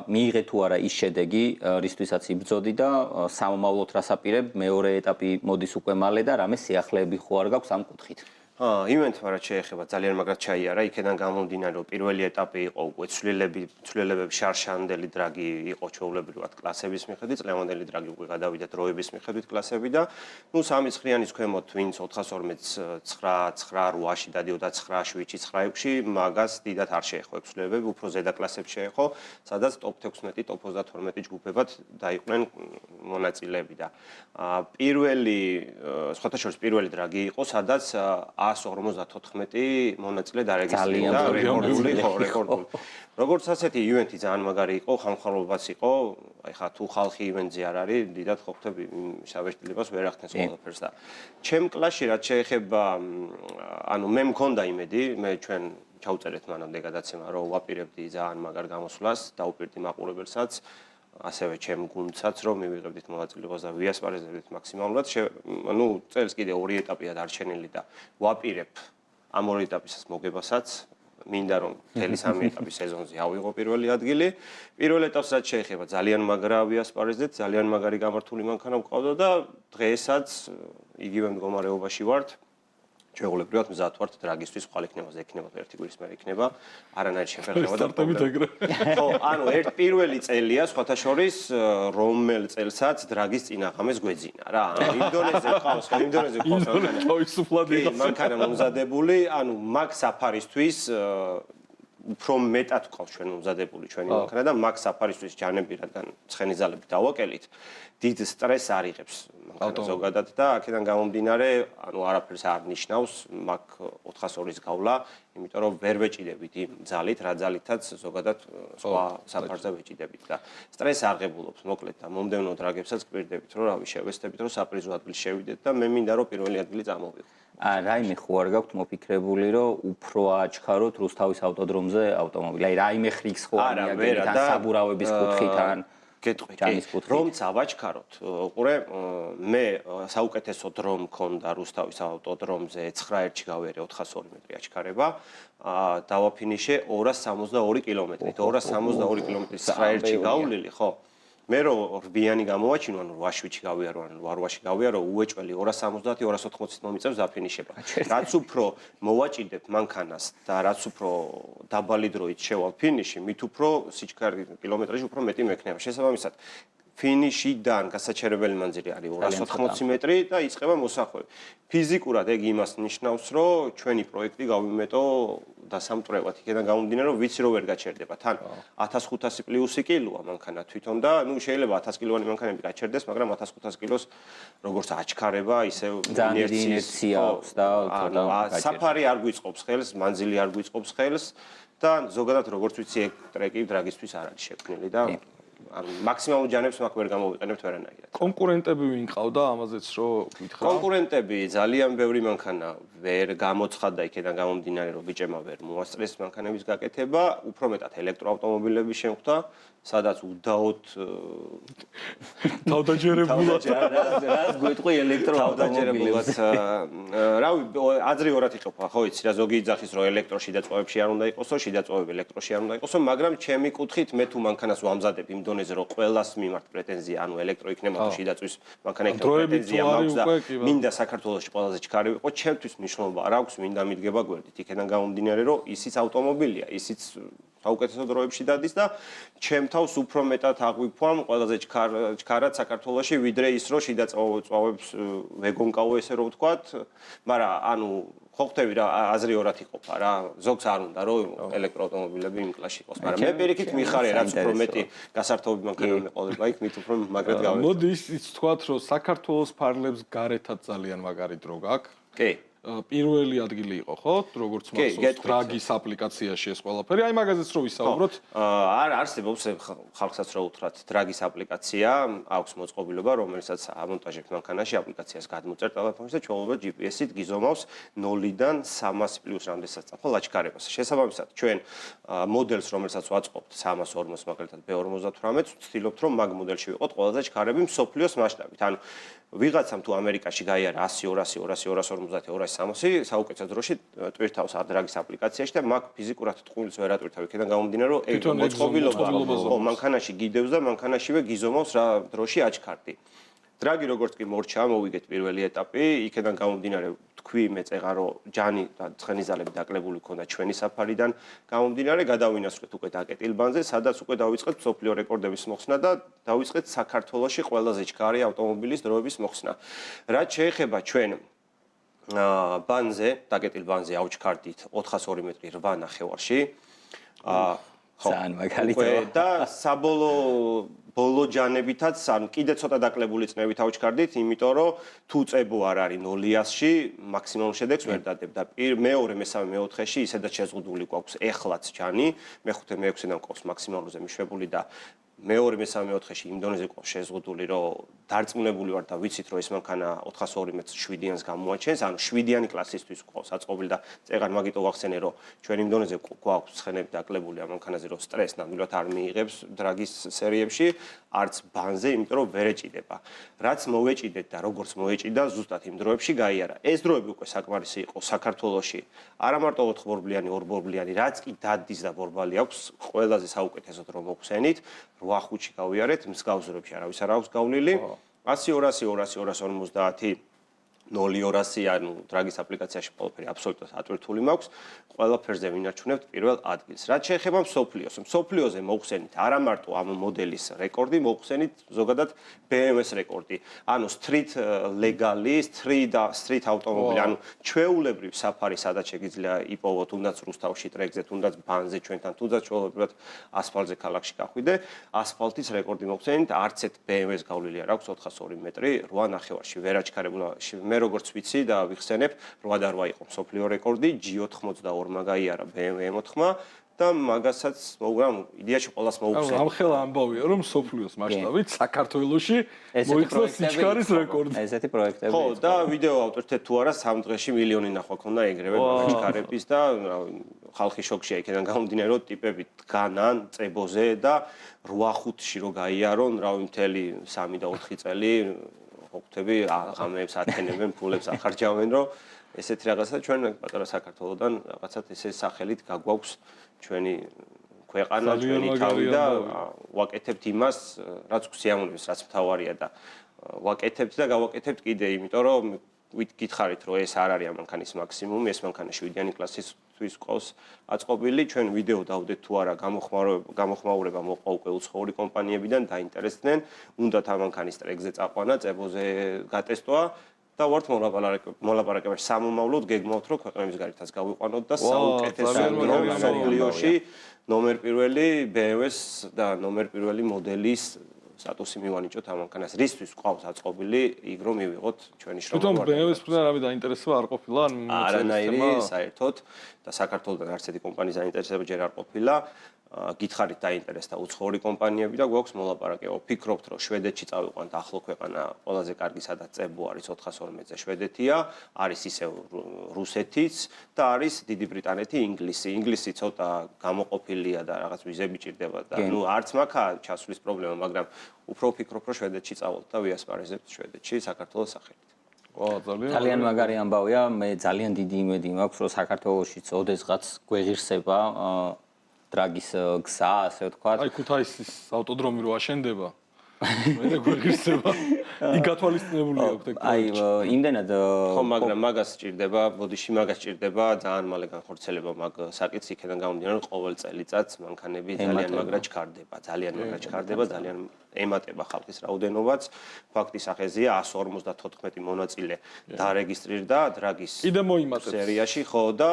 მიიღე თუ არა ის შედეგი, რისთვისაც იბრძოდი და სამომავლოდ რასაპირებ, მეორე ეტაპი მოდის უკვე მალე და რამე სიახლეები ხო არ გაქვს ამ კუთხით? ივენტმა რაც შეეხება ძალიან მაგრად ჩაიარა, იქიდან გამომდინარე, რომ პირველი ეტაპი იყო უკვე ცვლილებები შარშანდელი დრაგი იყო ჩვეულებრივად კლასების მიხედვით, წლევანდელი დრაგი უკვე გადავიდა დროების მიხედვით კლასები და ნუ 3 ცხრიანის ქვემოთ ვინც 412 9-8-ში დადიოდა 9-7-ში 9-6-ში, მაგას დიდად არ შეეხო ცვლილებები, უფრო ზედა კლასებში შეეხო, სადაც top 16, top 32 ჯგუფებად დაიყვნენ მონაწილეები და პირველი სხვათა შორის პირველი დრაგი იყო, სადაც 154 მონაწილე დარეგისტრირდა, რეკორდული. როგორც ასეთი ივენთი ძალიან მაგარი იყო, ხალხმრავლობაც იყო, აი ხა თუ ხალხი ივენტზე არ არის, დიდად ხო ხვდები შაბეშტილებას ვერ ახდენს ყველაფერს და ჩემ კლასში რაც შეეხება, ანუ მე მქონდა იმედი, მე ჩვენ ჩავწერეთ მანამდე გადაცემა, რომ ვაპირებდი ძალიან მაგარ გამოსვლას, დაუპირდი მაყურებელსაც, ასევე ჩემ გუნდსაც, რომ მივიღებდით მონაწილეობას და ვიასპარეზებდით მაქსიმალურად. ანუ წელს კიდე 2 ეტაპია დარჩენილი და ვაპირებ ამ 2 ეტაპისას მოგებასაც. მინდა რომ მთელი 3 ეტაპის სეზონზე ავიღო პირველი ადგილი. პირველ ეტაპს რაც შეეხება, ძალიან მაგრა ვიასპარეზდით, ძალიან მაგარი გამართული მანქანა მყავდა და დღესაც იგივე მდგომარეობაში ვართ. ჩვეულებრივად მზად ვართ დრაგისთვის ხვალ იქნება, ზექნება, ერთი გვრის მე იქნება, არანაირ შეფერხება და სტარტებით ეგრე. ხო, ანუ პირველი წელია სხვათა შორის, რომელ წელსაც დრაგის წინაღამეს გვეძინა რა. იმდონეზე ყავს, იმდონეზე ყავს. თავისუფლად იყო. მანქანა მომზადებული, ანუ მაგ საფარისთვის უფრო მეტად ყავს ჩვენ მომზადებული ჩვენი მანქანა და მაგ საფარისთვის ჯანები, რადგან ცხენიზალები დავაკელით, დიდ სტრესს არ იღებს მანქანა ზოგადად და აქედან გამომდინარე, ანუ არაფერს არ ნიშნავს მაგ 402-ის გავლა, იმიტომ რომ ვერ ვეჭიდებით იმ ძალით, რა ძალითაც ზოგადად სხვა საფარზე ვეჭიდებით და სტრესს არ ღებულობს, მოკლედ და მომდევნო დრაგებსაც გვირდებით, რომ რავი, შევესწრებით, რომ საპრიზო ადგილს შევიდეთ და მე მინდა რომ პირველი ადგილი წამოვიღო. რაიმე ხო არ გაქვთ მოფიქრებული, რომ უფრო აჩქაროთ რუსთავის ავტოდრომზე ავტომობილი? აი რაიმე ხრიქს ხო არ მიაგებთ ან საბურავების კუთხიდან? გეტყვი, რომ წავაჩქაროთ. უყურე, მე საუკეთესო დრო მქონდა რუსთავის ავტოდრომზე 9-1-ში გავიარე 402 მეტრი აჩქარება. დავაფინიშე 262 კილომეტრით. 262 კილომეტრის 9-1-ში გავლილი, ხო? მე რო რბიანი გამოვაჩინო, ანუ 8-ში გავიარო, ანუ 8-ში გავიარო, უეჭველი 270-280-ით მომიწევს დაფინიშება. რაც უფრო მოვაჭიდებ მანქანას და რაც უფრო დაბალი დროით შევალ ფინიში, მით უფრო სიჩქარე კილომეტრაჟი უფრო მეტი მექნება. შესაბამისად, ფინიშიდან გასაჩერებელი მანძილი არის 280 მეტრი და იწყება მოსახვევი. ფიზიკურად ეგ იმას ნიშნავს, რომ ჩვენი პროექტი გავიმეტო დასამტვრევად. იქიდან გამომდინარე, რომ ვიცი რომ ვერ გაჩერდება. თან 1500 პლუსი კილოა მანქანა თვითონ და ნუ შეიძლება 1000 კილოვანი მანქანები გაჩერდეს, მაგრამ 1500 კილოს როგორც აჩქარება, ისევ ინერცია აქვს და საფარი არ გვიწყობს ხელს, მანძილი არ გვიწყობს ხელს და ზოგადად როგორც ვიცი, ეგ ტრეკი დრაგისთვის არ არის შექმნილი და ანუ მაქსიმალურ ჯანებს მაგ ვერ გამოვიყენებთ ვერანაირად. კონკურენტები ვინ ყავდა ამაზეც რო გითხრა? კონკურენტები ძალიან ბევრი მანქანა ვერ გამოცხადდა იქიდან გამომდინარე, რომ ბიჭებმა ვერ მოასწრეს მანქანების გაკეთება, უფრო მეტად ელექტროავტომობილები შემხვდა, სადაც უდაოდ თავდაჯერებულად რას გვეტყვი ელექტროავტომობილებს? რავი, აზრიორად იყოფა, ხო იცი რა, ზოგი იძახის, რომ ელექტროში და წვევებში არ უნდა იყოსო, შიდა წვევები ელექტროში არ უნდა იყოსო, მაგრამ ჩემი კუთხით მე თუ მანქანას ვამზადებ იმ დონეზე, რომ ყველას მიმართ პრეტენზია, ანუ ელექტრო იქნება თუ შიდა წვის მანქანა იქნება პრეტენზია მაქვს და მინდა საქართველოში ყველაზე ჩქარი ვიყო, ჩემთვის მნიშვნელობა არ აქვს, მინდა მიდგება გვერდით. იქიდან გამომდინარე, რომ ისიც ავტომობილია, ისიც საუკეთესო დროებში დადის და ჩემ თავს უფრო მეტად აღვიქვამ ყველაზე ჩქარად საქართველოში, ვიდრე ის, რომ შიდა წვავებს ვეგონკავო ესე რომ ვთქვათ, მაგრამ ანუ ხო ხვდები რა, აზრიორად იყოფა რა, ზოგს არ უნდა რომ ელექტროავტომობილები იმ კლასში იყოს, მაგრამ მე პირიქით მიხარია, რაც უფრო მეტი გასართობი მანქანა მეყოდება იქ, მით უფრო მაგრად გავეცე. მოდი ის თქვათ, რომ საქართველოს ფარლებს გარეთაც ძალიან მაგარი დრო გაქვს. კი. პირველი ადგილი იყო, ხო? როგორც მახსოვს, დრაგის აპლიკაციაში ეს ყველაფერი. აი მაგაზეც რო ვისაუბროთ. არ არსებობს ხალხსაც რო უთხრათ, დრაგის აპლიკაცია, აქვს მოწყობილობა, რომელსაც ამონტაჟებთ მანქანაში, აპლიკაციას გადმოწერთ ტელეფონში და ჩვეულებრივად GPS-ით გიზომავს 0-დან 300 პლუს რამდენსაც წავალ აჩქარებას. შესაბამისად, ჩვენ მოდელს, რომელსაც ვაწყობთ 340, მაგალითად B58-ს, ვცდილობთ, რომ მაგ მოდელში ვიყოთ ყველაზე ჩქარები მსოფლიოს მასშტაბით. ანუ ვიღაცამ თუ ამერიკაში გაიარა 100, 200, 200, 250, 260 საუკეთესო დროში ტვირთავს დრაგის აპლიკაციაში და მაგ ფიზიკურად ტყუილს ვერ ატვირთავ. იქიდან გამომდინარე, რომ ეგ მოწყობილობა მანქანაში გიდევს და მანქანაშივე გიზომავს რა დროში აჩქარდი. დრაგი როგორც კი მორჩა, მოვიგეთ პირველი ეტაპი, იქიდან გამომდინარე თქვი მე წეღა რომ ჯანი და ცხენიზალები დაკლებული ქონდა ჩვენი საფარიდან გამომდინარე, გადავინასვლეთ უკვე დაკეტილბანზე, სადაც უკვე დავიწყეთ მსოფლიო რეკორდების მოხსნა და დავიწყეთ საქართველოში ყველაზე ჩქარი ავტომობილის დროების მოხსნა. რაც შეეხება ჩვენ ბანზე, დაკეტილბანზე ავჩქარდით 402 მეტრი 8 ნახევარში. ძალიან მაგალითია. და ბოლო ჯანებითაც, ანუ კიდე ცოტა დაკლებული წნევით ავჩქარდით, იმიტომ რომ თუ წებო არ არის 0-ში, მაქსიმალურ შედეგს ვერ დადებ და მეორე, მესამე, მეოთხეში ისედაც შეზღუდული გვაქვს ეხლაც ჯანი, მეხუთე, მეექვსედან გვაქვს მაქსიმალურზე მიშვებული და მეორე, მესამე, მეოთხეში იმ დონეზე გვაქვს შეზღუდული, რომ დარწმუნებული ვარ და ვიცით, რომ ეს მანქანა 402 მეტრს 7-იანს გამოაჩენს, ანუ 7-იანი კლასისთვის გვყავს აწყობილი და წეგან მაგიტო ვახსენე, რომ ჩვენ იმ დონეზე გვაქვს ცხენები დაკლებული ამ მანქანაზე, რომ სტრესს ნამდვილად არ მიიღებს დრაგის სერიებში, არც ბანზე, იმიტომ რომ ვერ ეჭიდება. რაც მოვეჭიდეთ და როგორც მოეჭიდა, ზუსტად იმ დროებში გაიარა. ეს დროები უკვე საკმარისი იყო საქართველოში. არა მარტო 4 ბორბლიანი, 2 ბორბლიანი, რაც კი დადის და ბორბალი აქვს, ყველაზე საუკეთესო დრო მოგხსენით. 8-5-ში გავიარეთ, მსგავს დროებში არავის არ აქვს გავლილი. 100, 200, 200, 250 0200 ანუ დრაგის აპლიკაციაში ყველაფერი აბსოლუტურად ატვირთული მაქვს. ყველაფერზე ვინარჩუნებთ პირველ ადგილს. რაც შეეხება მსოფლიოს, მსოფლიოზე მოხსენით არა მარტო ამ მოდელის რეკორდი, მოხსენით ზოგადად BMW-ს რეკორდი. ანუ street legally, street ავტომობილი, ანუ ჩვეულებრივ საფარი, სადაც შეგიძლია იპოვო თუნდაც რუსთავში ტრეკზე, თუნდაც ბანზე ჩვენთან, თუნდაც ჩვეულებრივად ასფალტზე ქალაქში გახვიდე, ასფალტის რეკორდი მოხსენით, არც ერთ BMW-ს გავლილი არ აქვს 402 მეტრი, 8.5-ში ვერაჩქარებულა. მე როგორც ვიცი და ვიხსენებ, 8.8 იყო მსოფლიო რეკორდი, G82 მაგაიარა BMW M4 და მაგასაც იდეაში ყველას მოუხსენე. ამ ხელა ამბავია, რომ სოფლიოს მასშტაბით საქართველოში მოიხსნა სიჩქარის რეკორდი. ესეთი პროექტები. ხო, და ვიდეო ავტორთეთ თუ არა 3 დღეში მილიონი ნახვა ქონდა ეგრევე მაგაჩქარების და ხალხი შოკშია იქიდან გამომდინარე, რომ ტიპები დგანან წებოზე და 8-5-ში რო გაიარონ, რავი მთელი 3 და 4 წელი ხვდები აღამებს ათენებენ, ფულებს ახარჯავენ, რომ ესეთი რაღაცა ჩვენ პატარა საქართველოსდან რაღაცათ ესე სახელით გაგვაქვს ჩვენი ქვეყანა, ჩვენი თავი და ვაკეთებთ იმას, რაც გვსიამოვნებს, რაც მთავარია და ვაკეთებთ და გავაკეთებთ კიდე, იმიტომ რომ გითხარით, რომ ეს არ არის ამ მანქანის მაქსიმუმი, ეს მანქანა 7-იანი კლასისთვის ყავს აწყობილი, ჩვენ ვიდეო დავდეთ თუ არა, გამოხმაურება მოყვა უკვე უცხოური კომპანიებიდან, დაინტერესდნენ, უნდათ ამ მანქანის ტრეკზე წაყვანა, წებოზე გატესტვა და ვართ მოლაპარაკებაში სამომავლოდ გეგმავთ, რომ ქვეყნების გარეთაც გავიყვანოთ და საუკეთესო მსოფლიოში ნომერ პირველი BMW-ს და ნომერ პირველი მოდელის სტატუსი მივანიჭოთ ამ მანქანას. რისთვის ყავს აწყობილი, იქ რომ მივიღოთ ჩვენი შრომა. თვითონ BMW-ს მხრიდან რავი დაინტერესება არ ყოფილა, არანაირი საერთოდ და საქართველოსთან არც ერთი კომპანიის დაინტერესება ჯერ არ ყოფილა. გითხარით დაინტერესდა უცხოური კომპანიები და გვაქვს მოლაპარაკება. ვფიქრობთ, რომ შვედეთში წავიყვანთ, ახლო ქვეყანა, ყველაზე კარგი სადაც წებო არის 412-ზე შვედეთია, არის ისევ რუსეთიც და არის დიდი ბრიტანეთი, ინგლისი. ინგლისი ცოტა გამოყოფილია და რაღაც ვიზები ჭირდება და არც მაქვს ჩასვლის პრობლემა, მაგრამ უფრო ვფიქრობ, რომ შვედეთში წავალთ და ვიასპარეზებთ შვედეთში საქართველოს სახელით. ძალიან მაგარი ამბავია, მე ძალიან დიდი იმედი მაქვს, რომ საქართველოშიც ოდესღაც გვეღირსება დრაგის გზა, ასე ვთქვათ. აი ქუთაისის ავტოდრომი რო აშენდება. მე გვერდისება. იქ გათვალისწინებული აქვს ეგ. აი, იმდენად ხო, მაგრამ მაგას სჭირდება, ბოდიში მაგას სჭირდება, ძალიან მალე განხორციელება მაგ საკითხს იქიდან გამომდინარე, რომ ყოველ წელიწადს მანქანები ძალიან მაგრა ჩქარდება, ძალიან ემატება ხალხის რაოდენობაც. ფაქტის ახეზია 154 მონაწილე დარეგისტრირდა დრაგის სერიაში, ხო და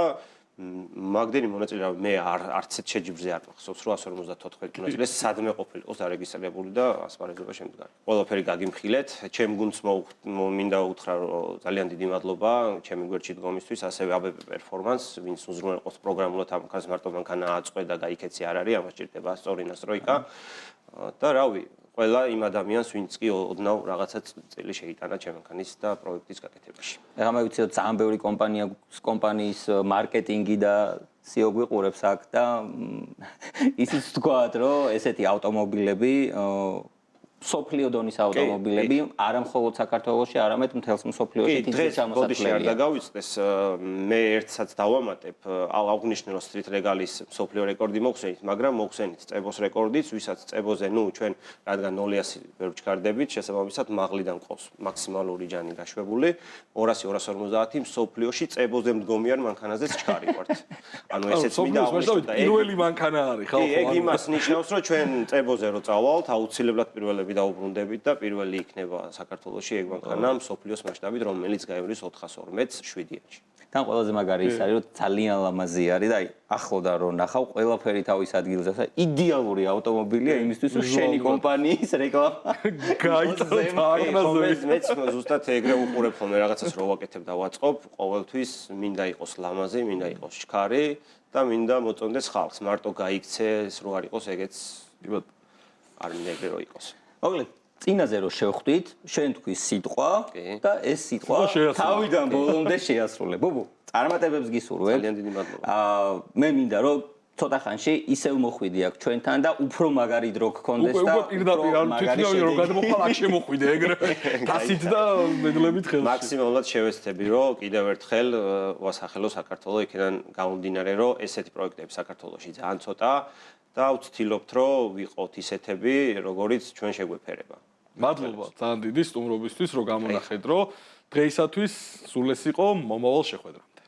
მაგდენი მონაწილე მე არც ერთ შეჯიბრზე არ მახსოვს 154 მონაწილე სადმე ყოფილიყოს დარეგისტრირებული და ასპარეზობა შემდგარი. ყველაფერი გაგიმხილეთ, ჩემ გუნდს მინდა უთხრა რომ ძალიან დიდი მადლობა ჩემი გვერდში დგომისთვის, ასევე ABB Performance, ვინც უზრუნველყოფს პროგრამულად ამ მანქანას, მარტო მანქანა აწყვე და გაიქეცი არ არის, ამას ჭირდება სწორი ნასტროიკა და რავი, ყველა იმ ადამიანს, ვინც კი ოდნავ რაღაცა წელი შეიტანა ჩემ მანქანის და პროექტის გაკეთებაში. ეხლა მე ვიცი, რომ ძალიან ბევრი კომპანიის მარკეტინგი და CEO გვიყურებს აქ და ისიც ვთქვათ, რომ ესეთი ავტომობილები სოფლიო დონის ავტომობილები არა მხოლოდ საქართველოში, არამედ მთელს მსოფლიოში თითქმის გამოსაყენია. არ დაგავიწყდეს, მე ერთსაც დავამატებ, აღნიშნე რომ street legal-ის მსოფლიო რეკორდი მოხსენით, მაგრამ მოხსენით წებოს რეკორდიც, ვისაც წებოზე, ჩვენ რადგან 0-100 ვერ ვჩქარდებით, შესაბამისად მაღლიდან ყავს მაქსიმალური ჯანი გაშვებული, 200-250 მსოფლიოში წებოზე მდგომიან მანქანაზეც ჩქარიყვართ. ანუ ესეც მინდა აღნიშნოთ და პირველი მანქანა არის, ხო? ეგ იმას ნიშნავს, რომ ჩვენ წებოზე რო წავალთ, აუცილებლად პირველები დაუბრუნდებით და პირველი იქნება საქართველოში ეგ მანქანა მსოფლიოს მასშტაბით, რომელიც გაივლის 412-ს 7-იანში. თან ყველაზე მაგარი ის არის, რომ ძალიან ლამაზი არის და აი ახლოდან რო ნახავ, ყველაფერი თავის ადგილზე, იდეალური ავტომობილია იმისთვის, რომ შენი კომპანიის რეკლამა გაიწოს. მეც ზუსტად ეგრე უყურებ ხოლმე რაღაცას რო ვაკეთებ და ვაწყობ, ყოველთვის მინდა იყოს ლამაზი, მინდა იყოს ჩქარი და მინდა მოწონდეს ხალხს. მარტო გაიქცეს, რო არ იყოს ეგეც არ მინდა ეგრე რო იყოს. მოკლედ წინაზე რო შევხვდით, შენ თქვი სიტყვა და ეს სიტყვა თავიდან ბოლომდე შეასრულე. ბუბუ, წარმატებებს გისურვებ. ძალიან დიდი მადლობა. მე მინდა რომ ცოტა ხანში ისევ მოხვიდი აქ ჩვენთან და უფრო მაგარი დრო გქონდეს და უკვე პირდაპირ არ თვითონ რომ გადმოხვალ აქ შემოხვიდე ეგრევე. თასით და მედლებით ხელში. მაქსიმალურად შევეცდები რომ კიდევ ერთხელ ვასახელო საქართველოს იქიდან გამომდინარე რომ ესეთი პროექტები საქართველოში ძალიან ცოტაა. და ვცდილობთ რომ ვიყოთ ისეთები, როგორიც ჩვენ შეგვეფერება. მადლობა ძალიან დიდი სტუმრობისთვის, რომ გამონახეთ, რომ დღეისათვის სულ ეს იყო, მომავალ შეხვედრამდე.